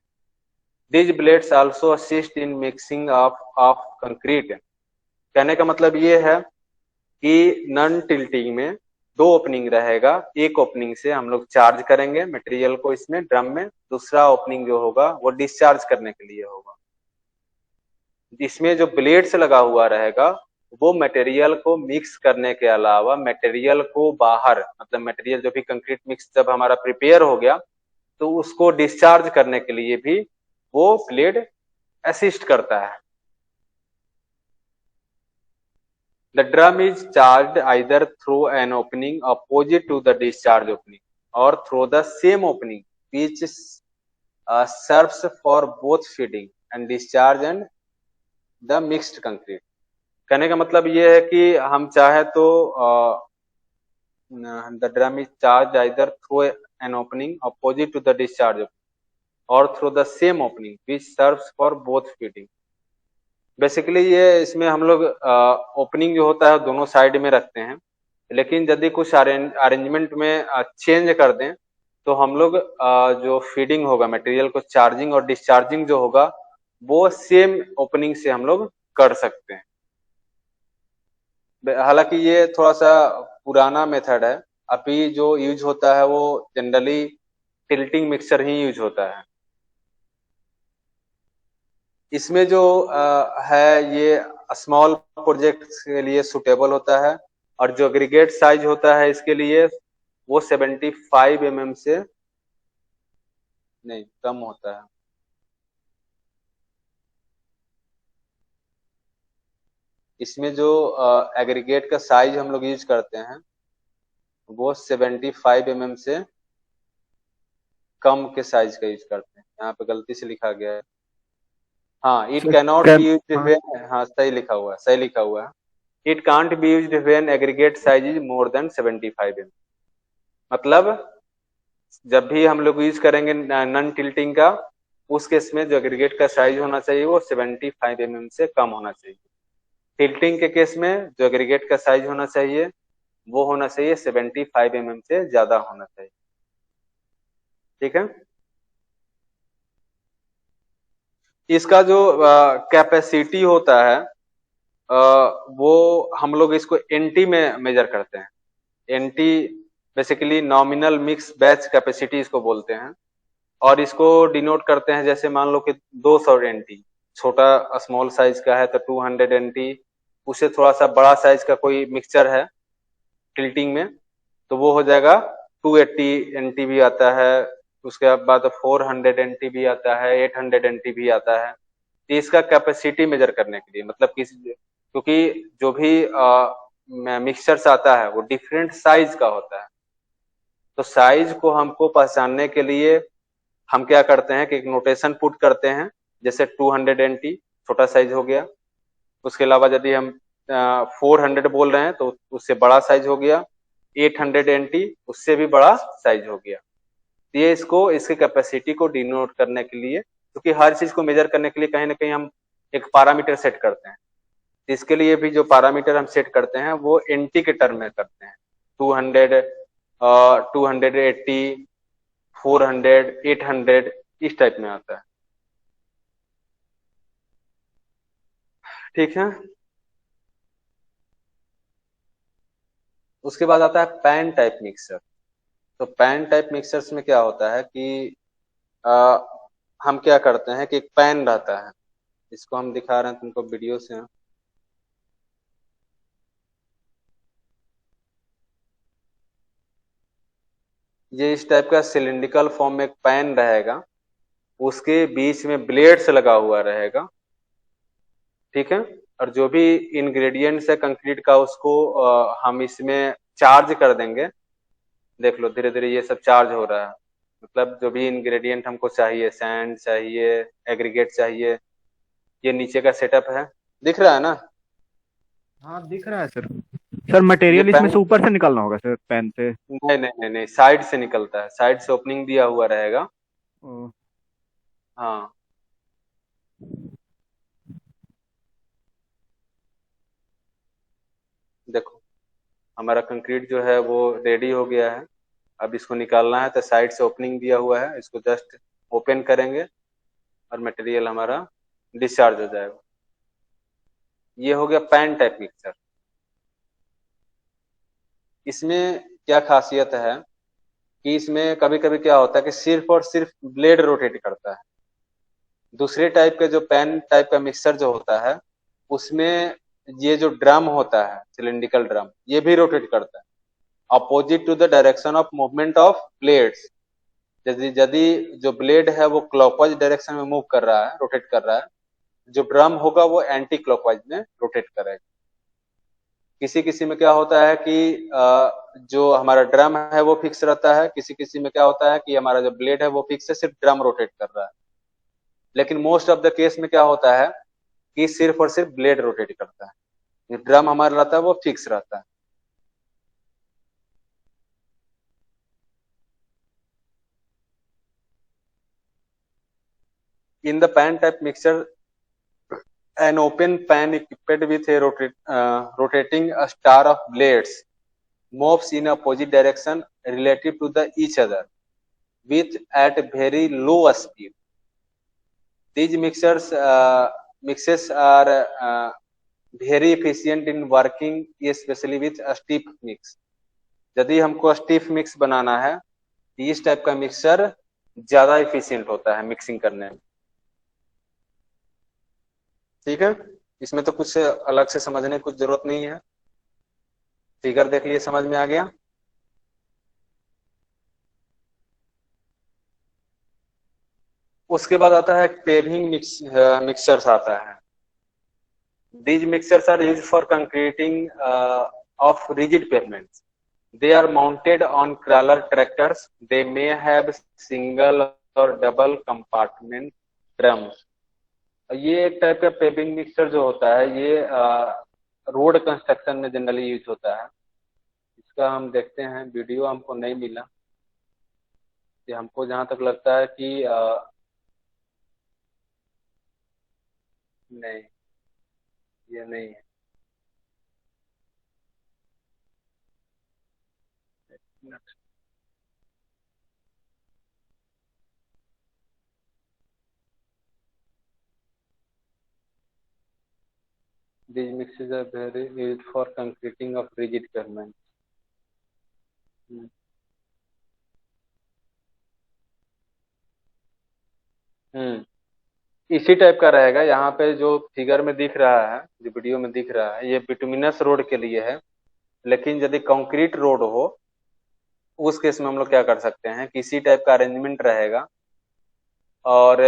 These blades also assist in mixing of concrete. कहने का मतलब ये है कि non tilting में दो opening रहेगा, एक ओपनिंग से हम लोग चार्ज करेंगे मटेरियल को इसमें ड्रम में, दूसरा ओपनिंग जो होगा वो डिस्चार्ज करने के लिए होगा। इसमें जो ब्लेड्स लगा हुआ रहेगा वो मटेरियल को मिक्स करने के अलावा मटेरियल को बाहर, मतलब मटेरियल जो भी कंक्रीट मिक्स जब हमारा प्रिपेयर हो गया तो उसको डिस्चार्ज करने के लिए भी वो ब्लेड असिस्ट करता है। The drum is charged either through an opening opposite to the discharge opening or through the same opening, which serves for both feeding and discharge and the mixed concrete. कहने का मतलब ये है कि हम चाहे तो the drum is charged either through an opening opposite to the discharge or through the same opening which serves for both feeding. Basically ये इसमें हम लोग ओपनिंग जो होता है दोनों साइड में रखते हैं, लेकिन यदि कुछ अरेंजमेंट में चेंज कर दें तो हम लोग जो फीडिंग होगा मटेरियल को चार्जिंग और डिस्चार्जिंग जो होगा वो सेम ओपनिंग से हम लोग कर सकते हैं। हालांकि ये थोड़ा सा पुराना मेथड है, अभी जो यूज होता है वो जनरली टिल्टिंग मिक्सर ही यूज होता है। इसमें जो है ये स्मॉल प्रोजेक्ट के लिए सुटेबल होता है और जो एग्रीगेट साइज होता है इसके लिए वो 75 mm से नहीं कम होता है। इसमें जो एग्रीगेट का साइज हम लोग यूज करते हैं वो 75 mm से कम के साइज का यूज करते हैं। यहाँ पे गलती से लिखा गया है, हाँ it cannot be used when, हाँ सही लिखा हुआ है, सही लिखा हुआ है, it can't be used when aggregate size is more than 75 mm। मतलब जब भी हम लोग यूज करेंगे नॉन टिल्टिंग का उस केस में जो एग्रीगेट का साइज होना चाहिए वो 75 mm से कम होना चाहिए। टिल्टिंग के केस में जो एग्रीगेट का साइज होना चाहिए वो होना चाहिए 75 mm से ज्यादा होना चाहिए। ठीक है, इसका जो कैपेसिटी होता है वो हम लोग इसको एनटी में मेजर करते हैं। एनटी basically nominal mix batch capacity इसको बोलते हैं और इसको डिनोट करते हैं जैसे मान लो कि 200 एनटी, छोटा स्मॉल साइज का है तो 200 एनटी, उससे थोड़ा सा बड़ा साइज का कोई मिक्सचर है टिल्टिंग में तो वो हो जाएगा 280 एनटी भी आता है, उसके बाद 400 एनटी भी आता है, 800 एनटी भी आता है। तो इसका कैपेसिटी मेजर करने के लिए, मतलब क्योंकि जो भी मिक्सचर्स आता है वो डिफरेंट साइज का होता है तो साइज को हमको पहचानने के लिए हम क्या करते हैं कि एक नोटेशन पुट करते हैं, जैसे 200 NT छोटा साइज हो गया। उसके अलावा यदि हम 400 बोल रहे हैं तो उससे बड़ा साइज हो गया, 800 NT उससे भी बड़ा साइज हो गया। ये इसको इसकी कैपेसिटी को डिनोट करने के लिए, क्योंकि हर चीज को मेजर करने के लिए कहीं ना कहीं हम एक पैरामीटर सेट करते हैं। इसके लिए भी जो पैरामीटर हम सेट करते हैं वो एनटी के टर्म में करते हैं। 200, 280, 400, 800 इस टाइप में आता है। ठीक है। उसके बाद आता है पैन टाइप मिक्सर। तो पैन टाइप मिक्सर्स में क्या होता है कि आ, हम क्या करते हैं कि एक पैन रहता है, इसको हम दिखा रहे हैं तुमको वीडियो से। ये इस टाइप का सिलिंड्रिकल फॉर्म में एक पैन रहेगा, उसके बीच में ब्लेड्स लगा हुआ रहेगा। ठीक है। और जो भी इंग्रेडिएंट्स है कंक्रीट का उसको हम इसमें चार्ज कर देंगे। देख लो धीरे धीरे ये सब चार्ज हो रहा है। मतलब जो भी इंग्रेडिएंट हमको चाहिए, सैंड चाहिए, एग्रीगेट चाहिए, ये नीचे का सेटअप है, दिख रहा है ना। हाँ दिख रहा है सर। सर ये मटेरियल इसमें पैन से ऊपर से निकालना होगा सर, पेन से? नहीं नहीं नहीं नहीं, साइड से निकलता है, साइड से ओपनिंग दिया हुआ रहेगा। ओ, हाँ। देखो हमारा कंक्रीट जो है वो रेडी हो गया है। अब इसको निकालना है तो साइड से ओपनिंग दिया हुआ है, इसको जस्ट ओपन करेंगे और मटेरियल हमारा डिस्चार्ज हो जाएगा। ये हो गया पैन टाइप मिक्सर। इसमें क्या खासियत है कि इसमें कभी कभी क्या होता है कि सिर्फ और सिर्फ ब्लेड रोटेट करता है। दूसरे टाइप का जो पैन टाइप का मिक्सर जो होता है उसमें ये जो ड्रम होता है सिलिंड्रिकल ड्रम, ये भी रोटेट करता है opposite to the direction of movement of blades. यदि यदि जो ब्लेड है वो क्लॉकवाइज डायरेक्शन में मूव कर रहा है, रोटेट कर रहा है, जो ड्रम होगा वो एंटी क्लॉकवाइज में रोटेट करेगा। किसी किसी में क्या होता है कि जो हमारा ड्रम है वो फिक्स रहता है, किसी किसी में क्या होता है कि हमारा जो ब्लेड है वो फिक्स है, सिर्फ ड्रम रोटेट कर रहा है। लेकिन मोस्ट ऑफ द केस में क्या होता है कि सिर्फ और सिर्फ ब्लेड रोटेट करता है, ड्रम हमारा रहता है वो फिक्स रहता है। In the pan type mixer an open pan equipped with a rotating star of blades moves in opposite direction relative to the each other with at very low speed. These mixes are very efficient in working especially with a stiff mix. यदि हमको stiff mix बनाना है तो इस type का mixer ज्यादा efficient होता है mixing करने में। ठीक है। इसमें तो कुछ अलग से समझने की कुछ जरूरत नहीं है, फिगर देख लिए समझ में आ गया। उसके बाद आता है पेविंग मिक्सर्स आता है। These mixers are used for concreting of rigid pavements. They are mounted on crawler tractors. They may have single or double compartment drums. ये एक टाइप का पेविंग मिक्सर जो होता है ये रोड कंस्ट्रक्शन में जनरली यूज होता है। इसका हम देखते हैं, वीडियो हमको नहीं मिला। ये हमको जहां तक लगता है कि नहीं, ये नहीं है। These mixes are very used for concreting of rigid pavements. इसी टाइप का रहेगा। यहाँ पे जो फिगर में दिख रहा है, जो वीडियो में दिख रहा है, ये बिटुमिनस रोड के लिए है। लेकिन यदि कंक्रीट रोड हो उस केस में हम लोग क्या कर सकते हैं, किसी टाइप का अरेंजमेंट रहेगा और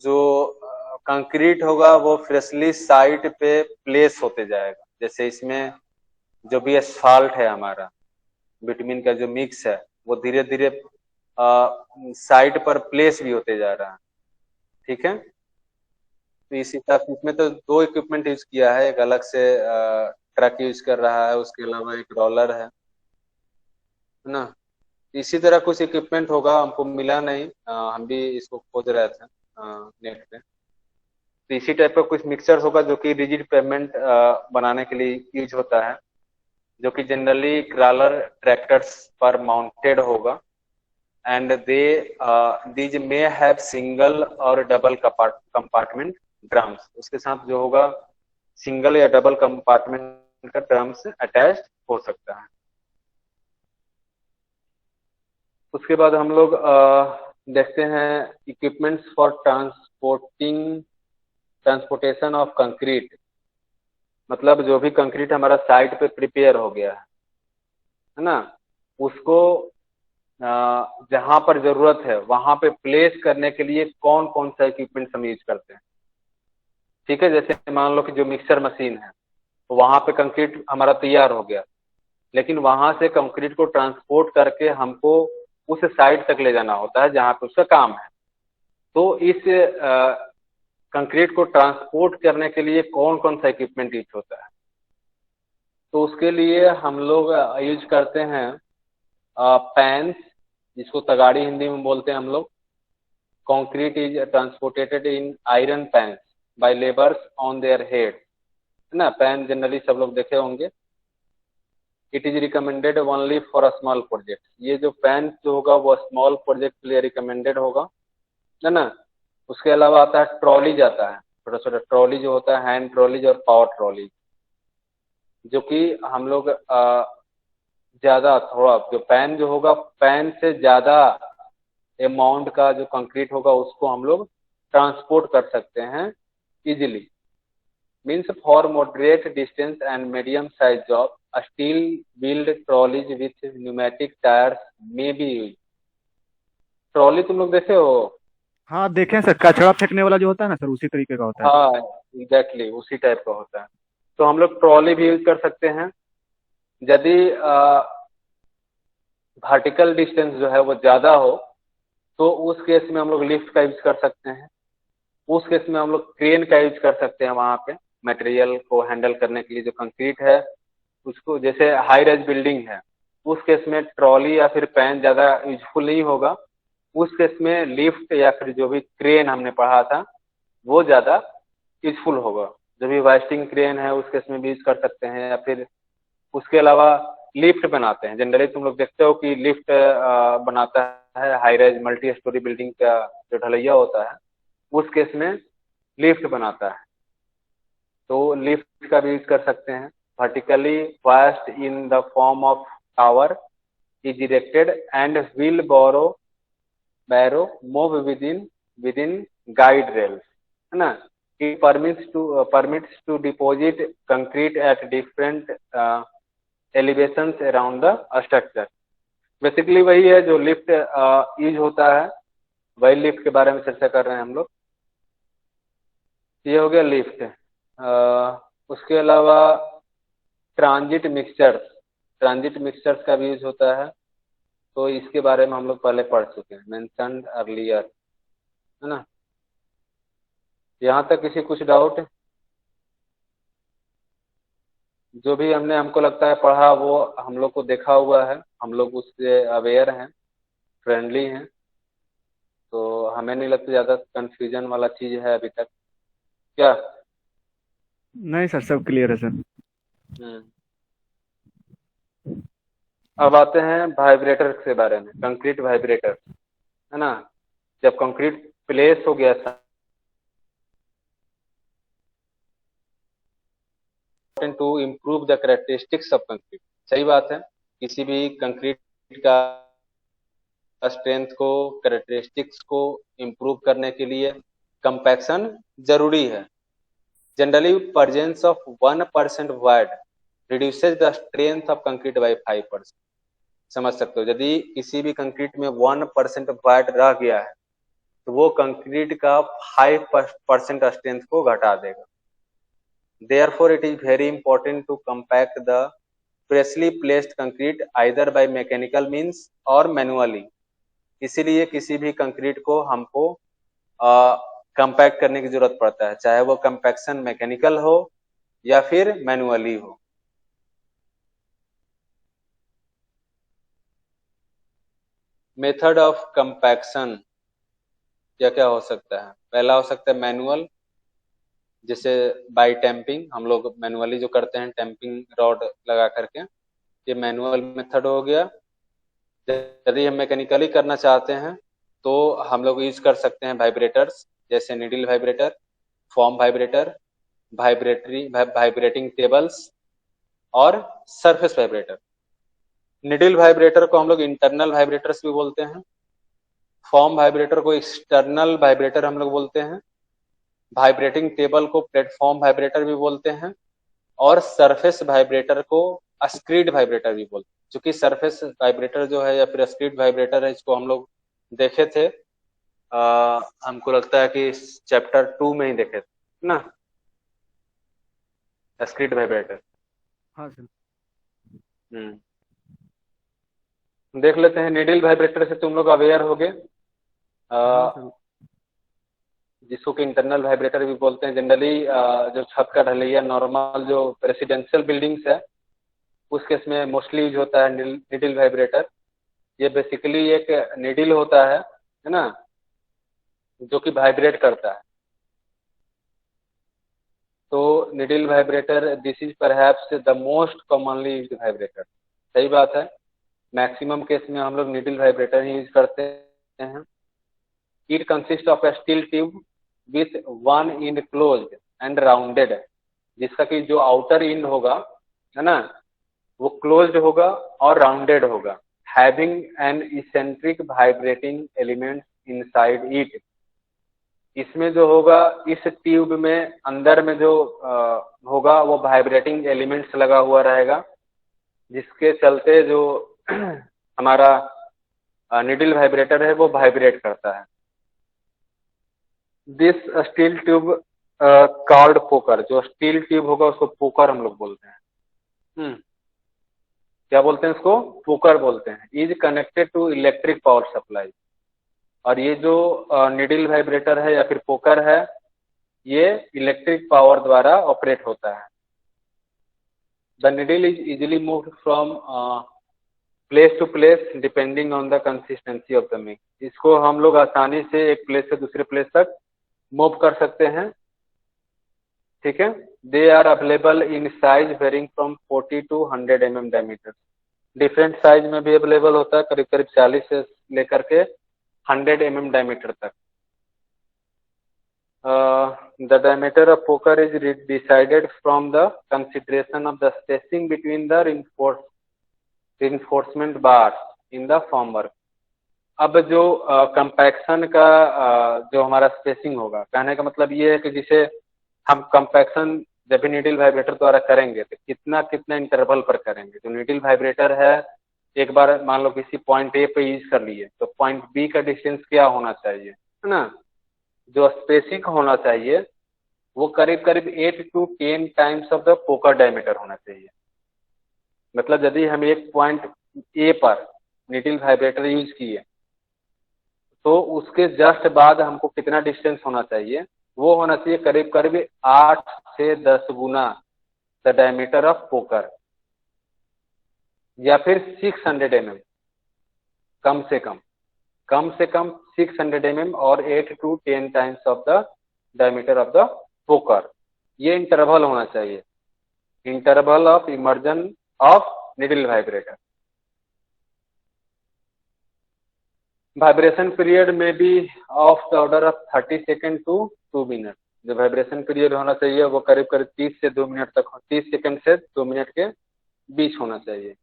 जो कंक्रीट होगा वो फ्रेशली साइट पे प्लेस होते जाएगा। जैसे इसमें जो भी एसफाल्ट है हमारा बिटुमिन का जो मिक्स है वो धीरे धीरे साइट पर प्लेस भी होते जा रहा है। ठीक है, तो इसी तरह इसमें तो दो इक्विपमेंट यूज किया है, एक अलग से ट्रक यूज कर रहा है, उसके अलावा एक रोलर है ना। इसी तरह कुछ इक्विपमेंट होगा, हमको मिला नहीं, हम भी इसको खोज रहे थे नेट पे। तो इसी टाइप का कुछ मिक्सचर होगा जो कि रिजिड पेवमेंट बनाने के लिए यूज होता है, जो कि जनरली क्रॉलर ट्रैक्टर्स पर माउंटेड होगा, and they these may have single और डबल कंपार्टमेंट ड्रम्स। उसके साथ जो होगा सिंगल या डबल कंपार्टमेंट का ड्रम्स अटैच हो सकता है। उसके बाद हम लोग देखते हैं equipments for transportation of concrete. मतलब जो भी कंक्रीट हमारा साइट पे प्रिपेयर हो गया है ना, उसको जहां पर जरूरत है वहां पे प्लेस करने के लिए कौन कौन सा इक्विपमेंट हम यूज करते हैं। ठीक है, जैसे मान लो कि जो मिक्सर मशीन है, तो वहां पे कंक्रीट हमारा तैयार हो गया, लेकिन वहां से कंक्रीट को ट्रांसपोर्ट करके हमको उस साइट तक ले जाना होता है जहां पे उसका काम है। तो इस कंक्रीट को ट्रांसपोर्ट करने के लिए कौन कौन सा इक्विपमेंट यूज होता है। तो उसके लिए हम लोग यूज करते हैं पैंस, जिसको तगाड़ी हिंदी में बोलते हैं हम लोग। Concrete is transported in iron pans by labours on their head, है ना। पैन जनरली सब लोग देखे होंगे। It is recommended only for a small project. ये जो पैन जो होगा वो स्मॉल प्रोजेक्ट के लिए रिकमेंडेड होगा, है ना। उसके अलावा आता है ट्रॉली, जाता है छोटा छोटा ट्रॉली जो होता है, हैंड ट्रॉली और पावर ट्रॉली, जो कि हम लोग ज्यादा थोड़ा जो पैन जो होगा, पैन से ज्यादा अमाउंट का जो कंक्रीट होगा उसको हम लोग ट्रांसपोर्ट कर सकते हैं easily. Means for moderate distance and medium size job steel wheeled trolleys with pneumatic tyres may be use. Trolley तुम लोग देखे हो? हाँ देखें सर, कचरा फेंकने वाला जो होता है ना सर, उसी तरीके का होता है। हाँ एग्जैक्टली उसी टाइप का होता है। तो हम लोग ट्रॉली भी यूज कर सकते हैं। यदि वर्टिकल डिस्टेंस जो है वो ज्यादा हो तो उस केस में हम लोग लिफ्ट का यूज कर सकते हैं। उस केस में हम लोग क्रेन का यूज कर सकते हैं वहां पे मटेरियल को हैंडल करने के लिए। जो कंक्रीट है उसको, जैसे हाई राइज बिल्डिंग है, उस केस में ट्रॉली या फिर पैन ज्यादा यूजफुल नहीं होगा। उस केस में लिफ्ट या फिर जो भी क्रेन हमने पढ़ा था वो ज्यादा यूजफुल होगा। जो भी वाइस्टिंग क्रेन है उस केस में भी यूज कर सकते हैं। या फिर उसके अलावा लिफ्ट बनाते हैं, जनरली तुम लोग देखते हो कि लिफ्ट बनाता है high rise multi storey building का जो ढलैया होता है, उस केस में लिफ्ट बनाता है। तो लिफ्ट का भी यूज कर सकते हैं। Vertically vast in the form of tower is erected and wheel barrow move with in guide rails, है ना। It permits to deposit concrete at different elevations around the structure. Basically वही है जो लिफ्ट यूज होता है, वही lift के बारे में चर्चा कर रहे हैं हम लोग। ये हो गया लिफ्ट। उसके अलावा ट्रांजिट मिक्सचर्स का भी यूज होता है। तो इसके बारे में हम लोग पहले पढ़ चुके हैं, मेंशन्ड अर्लियर, है ना। यहाँ तक किसी कुछ डाउट? जो भी हमको लगता है पढ़ा वो हम लोग को देखा हुआ है, हम लोग उससे अवेयर हैं, फ्रेंडली हैं, तो हमें नहीं लगता ज्यादा कंफ्यूजन वाला चीज है अभी तक, क्या? नहीं सर, सब क्लियर है सर। हम्म। अब आते हैं वाइब्रेटर के बारे में, कंक्रीट वाइब्रेटर, है ना। जब कंक्रीट प्लेस हो गया था to improve the characteristics of concrete. सही बात है, किसी भी कंक्रीट का स्ट्रेंथ को, कैरेक्टरिस्टिक्स को इम्प्रूव करने के लिए कंपैक्शन जरूरी है। Generally presence of 1% void reduces the strength of concrete by 5%। समझ सकते हो, यदि किसी भी कंक्रीट में 1% void रह गया है तो वो कंक्रीट का 5% स्ट्रेंथ को घटा देगा। Therefore it is very important to compact the freshly placed concrete either by mechanical means और मैनुअली। इसीलिए किसी भी कंक्रीट को हमको कंपैक्ट करने की जरूरत पड़ता है, चाहे वो कंपैक्शन मैकेनिकल हो या फिर मैनुअली हो। मेथड ऑफ कंपैक्शन क्या क्या हो सकता है? पहला हो सकता है मैनुअल, जैसे बाय टैंपिंग, हम लोग मैनुअली जो करते हैं टैंपिंग रॉड लगा करके, ये मैनुअल मेथड हो गया। यदि हम मैकेनिकली करना चाहते हैं तो हम लोग यूज कर सकते हैं वाइब्रेटर्स, जैसे needle vibrator, form vibrator, vibrating tables और सरफेस वाइब्रेटर। नीडल वाइब्रेटर को हम लोग इंटरनल वाइब्रेटर्स भी बोलते हैं, फॉर्म वाइब्रेटर को एक्सटर्नल वाइब्रेटर हम लोग बोलते हैं, वाइब्रेटिंग टेबल को प्लेटफॉर्म वाइब्रेटर भी बोलते हैं, और सरफेस वाइब्रेटर को स्क्रीड वाइब्रेटर भी बोलते हैं। क्योंकि सरफेस वाइब्रेटर जो है या फिर स्क्रीड वाइब्रेटर है, इसको हम लोग देखे थे, हमको लगता है कि चैप्टर 2 में ही देखे थे ना, स्क्रीड वाइब्रेटर। हाँ सर। देख लेते हैं। नीडल वाइब्रेटर से तुम लोग अवेयर हो गए, हाँ सर। जिसको कि इंटरनल वाइब्रेटर भी बोलते हैं। जनरली जो छत का ढलैया नॉर्मल जो रेसिडेंशियल बिल्डिंग्स है उस केस में मोस्टली यूज होता है नीडल वाइब्रेटर। ये बेसिकली एक नीडल होता है ना, जो कि वाइब्रेट करता है। तो needle vibrator this is perhaps the most commonly used vibrator. सही बात है, मैक्सिमम केस में हम लोग नीडल वाइब्रेटर ही यूज करते हैं। It consist of a steel tube with one end closed and rounded, जिसका कि जो आउटर एंड होगा है ना वो क्लोज्ड होगा और राउंडेड होगा, having an eccentric vibrating element inside it. इसमें जो होगा इस ट्यूब में अंदर में जो होगा वो वाइब्रेटिंग एलिमेंट्स लगा हुआ रहेगा, जिसके चलते जो हमारा नीडल वाइब्रेटर है वो वाइब्रेट करता है। This steel tube called poker, जो स्टील ट्यूब होगा उसको पोकर हम लोग बोलते हैं। क्या बोलते हैं इसको? पोकर बोलते हैं। Is connected to electric power supply. और ये जो नीडल वाइब्रेटर है या फिर पोकर है ये इलेक्ट्रिक पावर द्वारा ऑपरेट होता है। The needle is easily moved from place to place depending on the consistency of the mix. इसको हम लोग आसानी से एक प्लेस से दूसरे प्लेस तक मूव कर सकते हैं, ठीक है। They are available in size varying from 40 to 100 mm diameter. Different size में भी अवेलेबल होता है, करीब करीब 40 से लेकर के 100 mm डायमीटर तक। The diameter of poker is decided from the consideration of the spacing between the reinforcement bar in the formwork. अब जो कंपैक्शन का जो हमारा स्पेसिंग होगा, कहने का मतलब ये है कि जिसे हम कंपैक्शन जब भी नीडल वाइब्रेटर द्वारा करेंगे तो कितना कितना इंटरवल पर करेंगे। जो नीडल वाइब्रेटर है एक बार मान लो किसी पॉइंट ए पे यूज कर लिए तो पॉइंट बी का डिस्टेंस क्या होना चाहिए, है ना। जो स्पेसिंग होना चाहिए वो करीब करीब 8 to 10 times of the poker diameter होना चाहिए। मतलब यदि हम एक पॉइंट ए पर नीडल वाइब्रेटर यूज किए तो उसके जस्ट बाद हमको कितना डिस्टेंस होना चाहिए, वो होना चाहिए करीब करीब 8 से 10 गुना द डायमीटर ऑफ पोकर, या फिर 600 mm, कम से कम 600 mm और 8 to 10 times of the diameter of the poker. ये इंटरवल होना चाहिए, interval of immersion of needle vibrator. Vibration period में भी of the order of 30 second to 2 minute. जो वाइब्रेशन पीरियड होना चाहिए वो करीब करीब 30 से 2 मिनट तक, 30 सेकेंड से 2 मिनट के बीच होना चाहिए।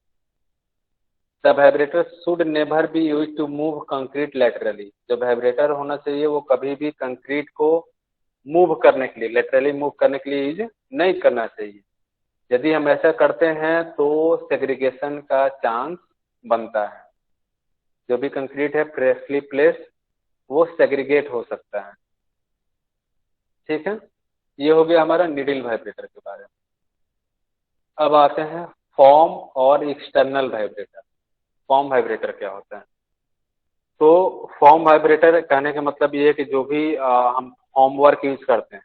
The vibrator should never be use to move concrete laterally. जो वाइब्रेटर होना चाहिए वो कभी भी कंक्रीट को मूव करने के लिए, लैटरली मूव करने के लिए यूज नहीं करना चाहिए। यदि हम ऐसा करते हैं तो सेग्रीगेशन का चांस बनता है। जो भी कंक्रीट है फ्रेशली प्लेस वो सेग्रीगेट हो सकता है, ठीक है। ये हो गया हमारा नीडल वाइब्रेटर के बारे में। अब आते हैं फॉर्म और एक्सटर्नल वाइब्रेटर। फॉर्म वाइब्रेटर क्या होता है? तो फॉर्म वाइब्रेटर कहने का मतलब ये है कि जो भी हम फॉर्म वर्क यूज करते हैं,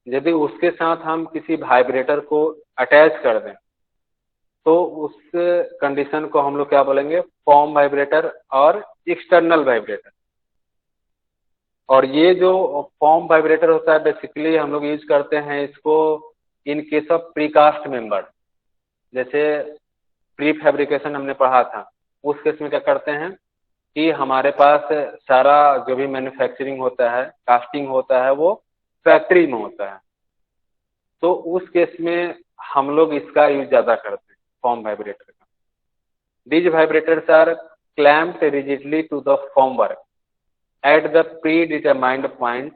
यदि उसके साथ हम किसी वाइब्रेटर को अटैच कर दें तो उस कंडीशन को हम लोग क्या बोलेंगे? फॉर्म वाइब्रेटर और एक्सटर्नल वाइब्रेटर। और ये जो फॉर्म वाइब्रेटर होता है बेसिकली हम लोग यूज करते हैं इसको in case of precast member. जैसे प्री फैब्रिकेशन हमने पढ़ा था, उस केस में क्या करते हैं कि हमारे पास सारा जो भी मैन्युफैक्चरिंग होता है, कास्टिंग होता है, वो फैक्ट्री में होता है। तो उस केस में हम लोग इसका यूज ज्यादा करते हैं, फॉर्म वाइब्रेटर का। These vibrators are clamped rigidly to the formwork at the predetermined point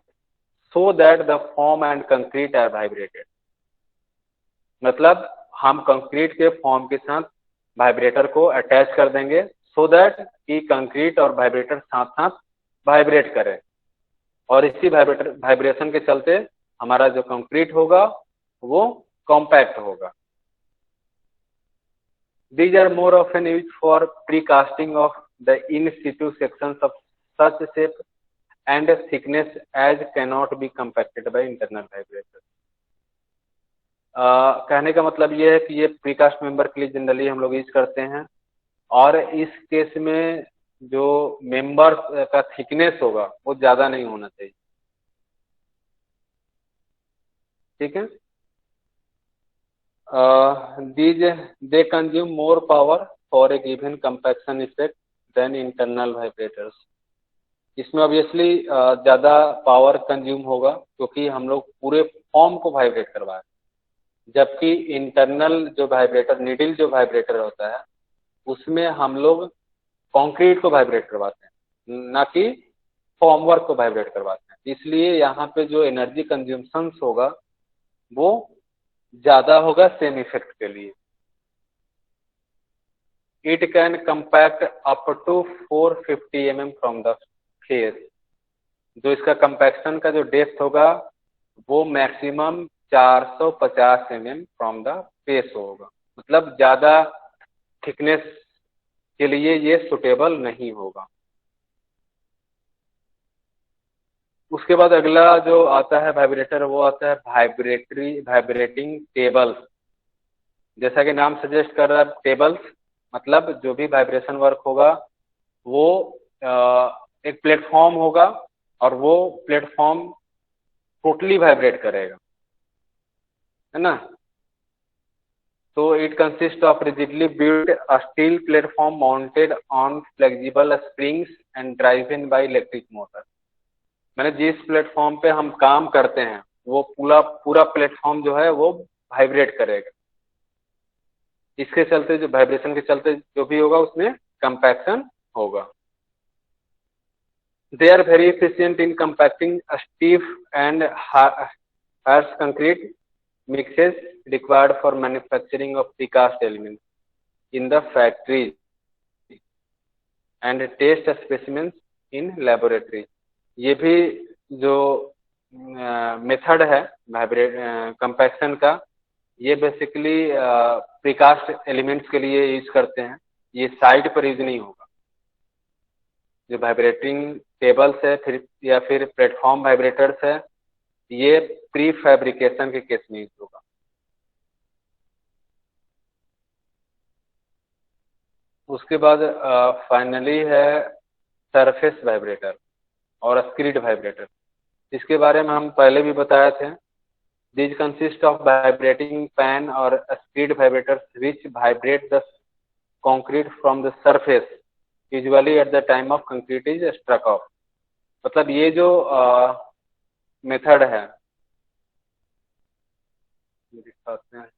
so that the foam and concrete are vibrated। मतलब हम कंक्रीट के फॉर्म के साथ वाइब्रेटर को अटैच कर देंगे सो दैट कि कंक्रीट और वाइब्रेटर साथ साथ वाइब्रेट करे, और इसी वाइब्रेशन के चलते हमारा जो कंक्रीट होगा वो कॉम्पैक्ट होगा। These are more often used for precasting of the in situ sections of such shape and thickness as cannot be compacted by internal vibrators। कहने का मतलब ये है कि ये प्रीकास्ट मेंबर के लिए जनरली हम लोग यूज करते हैं, और इस केस में जो मेंबर का थिकनेस होगा वो ज्यादा नहीं होना चाहिए। ठीक है। these they consume more power for a given compaction effect than internal vibrators। इसमें ऑब्वियसली ज्यादा पावर कंज्यूम होगा क्योंकि हम लोग पूरे फॉर्म को वाइब्रेट करवा रहे हैं, जबकि इंटरनल जो वाइब्रेटर, नीडल जो वाइब्रेटर होता है, उसमें हम लोग कंक्रीट को वाइब्रेट करवाते हैं, ना कि फॉर्म वर्क को वाइब्रेट करवाते हैं। इसलिए यहाँ पे जो एनर्जी कंज्यूमशन होगा वो ज्यादा होगा सेम इफेक्ट के लिए। It can compact up to 450 mm from the face. जो इसका कंपैक्शन का जो डेप्थ होगा वो maximum 450 mm from the face होगा। मतलब ज्यादा थिकनेस के लिए ये सुटेबल नहीं होगा। उसके बाद अगला जो आता है वाइब्रेटर, वो आता है वाइब्रेटिंग टेबल्स। जैसा कि नाम सजेस्ट कर रहा है, टेबल्स मतलब जो भी वाइब्रेशन वर्क होगा वो एक प्लेटफॉर्म होगा और वो प्लेटफॉर्म टोटली वाइब्रेट करेगा, है ना। तो it consist of rigidly build steel platform mounted on flexible springs and driven by electric motor. मैंने जिस प्लेटफॉर्म पे हम काम करते हैं वो पूरा पूरा प्लेटफॉर्म जो है वो वाइब्रेट करेगा। इसके चलते जो वाइब्रेशन के चलते जो भी होगा उसमें कंपैक्शन होगा। They are very efficient in compacting stiff and harsh concrete mixes required for manufacturing of precast elements in the factories and test specimens in laboratory। ये भी जो मेथड है वाइब्रेट कंपैक्शन का, ये बेसिकली प्रीकास्ट एलिमेंट्स के लिए use करते हैं। ये साइड पर यूज नहीं होगा। जो वाइब्रेटिंग टेबल्स है फिर या फिर प्लेटफॉर्म वाइब्रेटर्स है, ये प्री फैब्रिकेशन के केस में यूज होगा। उसके बाद फाइनली है सरफेस वाइब्रेटर और स्क्रीड वाइब्रेटर। इसके बारे में हम पहले भी बताए थे। These consist of vibrating fan or skid vibrators which vibrate the concrete from the surface usually at the time of concrete is struck off। मतलब ये जो मेथड है, दिखाते हैं।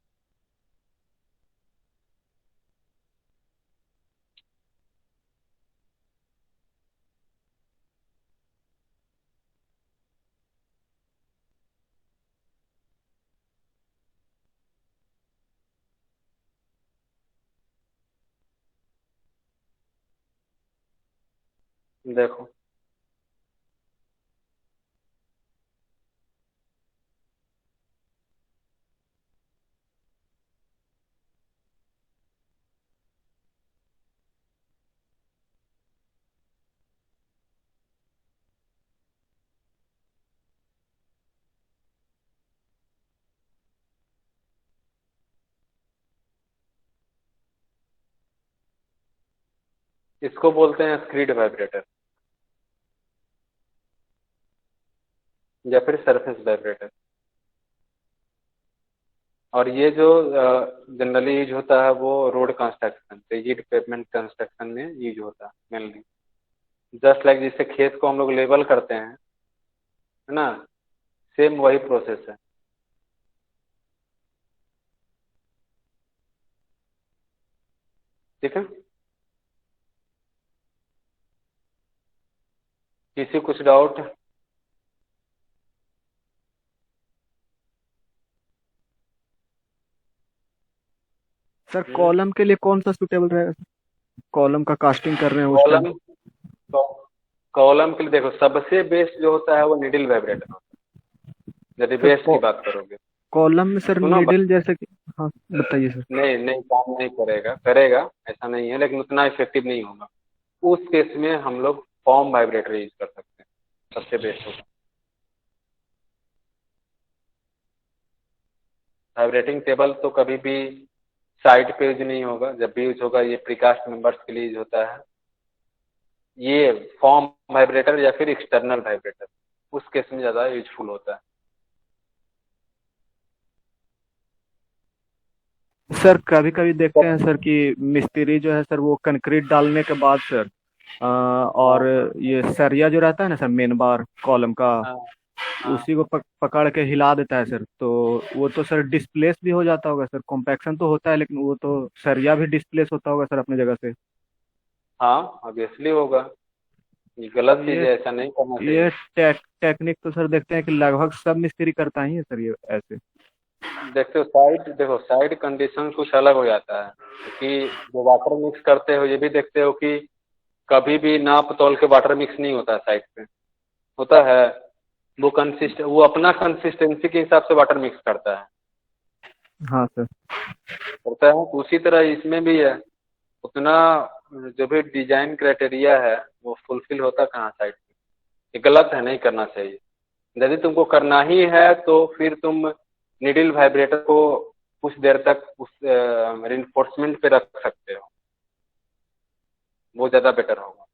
देखो इसको बोलते हैं स्क्रीड वाइब्रेटर या फिर सरफेस वाइब्रेटर। और ये जो जनरली यूज होता है वो road construction, rigid pavement construction में यूज होता है मेनली। जस्ट लाइक जिससे खेत को हम लोग लेवल करते हैं, है ना, सेम वही प्रोसेस है। ठीक है, किसी कुछ डाउट? सर कॉलम के लिए कौन सा सुटेबल रहेगा सर? कॉलम का कास्टिंग कर रहे हैं उस टाइम। कॉलम, कॉलम के लिए देखो सबसे बेस्ट जो होता है वो निडल वाइब्रेटर होता है, यदि बेस्ट की सर बात करोगे। कॉलम में सर सुनो, नीडल जैसे कि, हाँ बताइए सर। नहीं नहीं, काम नहीं करेगा, करेगा ऐसा नहीं है, लेकिन उतना इफेक्टिव नहीं होगा। उस केस में हम लोग फॉर्म वाइब्रेटर यूज कर सकते हैं, सबसे बेस्ट होगा। वाइब्रेटिंग टेबल तो कभी भी साइट पे यूज नहीं होगा, जब भी यूज होगा ये प्रीकास्ट मेंबर्स के लिए यूज होता है। ये फॉर्म वाइब्रेटर या फिर एक्सटर्नल वाइब्रेटर उस केस में ज्यादा यूजफुल होता है। सर कभी कभी देखते हैं सर कि मिस्त्री जो है सर वो कंक्रीट डालने के बाद सर और हाँ ये सरिया जो रहता है ना सर मेन बार कॉलम का, हाँ हाँ। उसी को पकड़ के हिला देता है सर, तो वो तो सर डिस्प्लेस भी हो जाता होगा सर। कॉम्पैक्शन तो होता है लेकिन वो तो सरिया भी डिस्प्लेस होता होगा सर अपनी जगह से। हाँ ऑब्वियसली होगा, ये गलत चीज ये है, ऐसा नहीं करना ये चाहिए। टेक्निक तो सर देखते हैं कि लगभग सब मिस्त्री करता ही है सर ये ऐसे। देखो साइड कंडीशन कुछ अलग हो जाता है, क्योंकि जो वाटर मिक्स करते हो ये भी देखते हो कि कभी भी नाप तौल के वाटर मिक्स नहीं होता है साइड पे, होता है। वो अपना कंसिस्टेंसी के हिसाब से वाटर मिक्स करता है, हाँ सर। होता है। तो उसी तरह इसमें भी है, उतना जो भी डिजाइन क्राइटेरिया है वो फुलफिल होता कहाँ साइड पे। ये गलत है, नहीं करना चाहिए। यदि तुमको करना ही है तो फिर तुम निडिल वाइब्रेटर को कुछ देर तक उस रिइंफोर्समेंट पे रख सकते हो, वो ज्यादा बेटर होगा।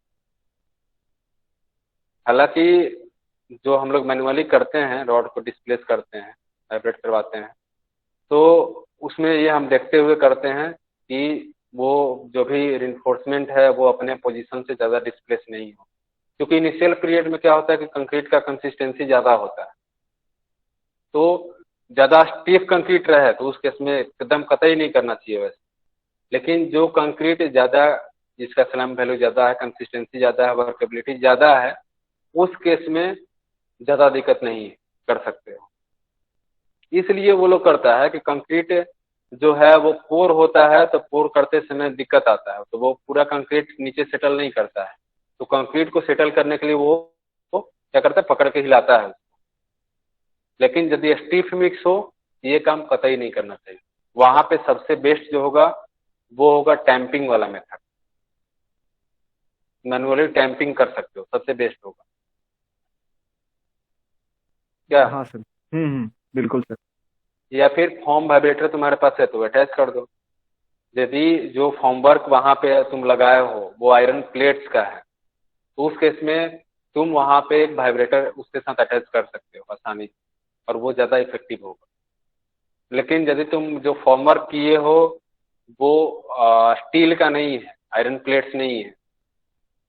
हालांकि जो हम लोग मैनुअली करते हैं, रॉड को डिस्प्लेस करते हैं, वाइब्रेट करवाते हैं, तो उसमें ये हम देखते हुए करते हैं कि वो जो भी रिइंफोर्समेंट है वो अपने पोजीशन से ज़्यादा डिस्प्लेस नहीं हो। क्योंकि इनिशियल पीरियड में क्या होता है कि कंक्रीट का कंसिस्टेंसी ज़्यादा होता है, तो ज़्यादा स्टीफ कंक्रीट रहे तो उस केस में एकदम कतई नहीं करना चाहिए वैसे। लेकिन जो कंक्रीट ज़्यादा, जिसका स्लैम वैल्यू ज़्यादा है, कंसिस्टेंसी ज़्यादा है, वर्केबिलिटी ज़्यादा है, उस केस में ज़्यादा दिक्कत नहीं कर सकते हो। इसलिए वो लोग करता है कि कंक्रीट जो है वो पोर होता है, तो पोर करते समय दिक्कत आता है, तो वो पूरा कंक्रीट नीचे सेटल नहीं करता है। तो कंक्रीट को सेटल करने के लिए वो क्या करता है, पकड़ के हिलाता है। लेकिन यदि स्टीफ मिक्स हो, ये काम कतई नहीं करना चाहिए। वहां पे सबसे बेस्ट जो होगा वो होगा टैंपिंग वाला मेथड। मैनुअली टैंपिंग कर सकते हो, सबसे बेस्ट होगा। क्या? हाँ सर। बिल्कुल सर। या फिर फॉर्म वाइब्रेटर तुम्हारे पास है तो अटैच कर दो। यदि जो फॉर्मवर्क वहां पे तुम लगाए हो वो आयरन प्लेट्स का है, तो उस केस में तुम वहां पे एक वाइब्रेटर उसके साथ अटैच कर सकते हो आसानी से, और वो ज्यादा इफेक्टिव होगा। लेकिन यदि तुम जो फॉर्मवर्क किए हो वो स्टील का नहीं है, आयरन प्लेट्स नहीं है,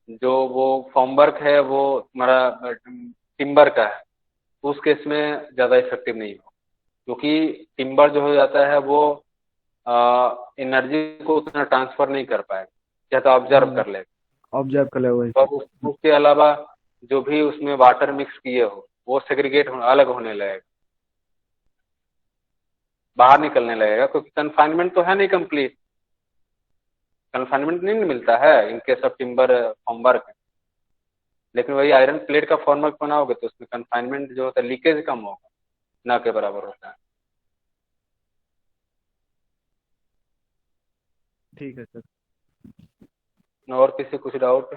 जो वो फॉर्मवर्क है वो तुम्हारा टिम्बर का है, तो उस केस में ज्यादा इफेक्टिव नहीं हो। क्योंकि टिम्बर जो हो जाता है वो एनर्जी को उतना ट्रांसफर नहीं कर पाएगा, ज्यादा ऑब्जर्व कर लेगा। ऑब्जर्व कर ले वही और सर। उसके अलावा जो भी उसमें वाटर मिक्स किए हो वो सेग्रीगेट अलग होने लगेगा, बाहर निकलने लगेगा, क्योंकि कन्फाइनमेंट तो है नहीं कंप्लीट। कन्फाइनमेंट नहीं मिलता है in case of timber formwork. लेकिन वही आयरन प्लेट का फॉर्मवर्क बनाओगे तो उसमें कन्फाइनमेंट जो होता है, लीकेज कम होगा, ना के बराबर होता है। ठीक है सर। और किसी कुछ डाउट?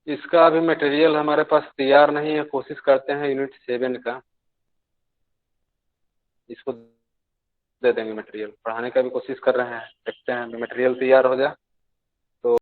इसका अभी मटेरियल हमारे पास तैयार नहीं है, कोशिश करते हैं यूनिट 7 का। इसको दे देंगे मटेरियल, पढ़ाने का भी कोशिश कर रहे हैं, देखते हैं मटेरियल तैयार हो जाए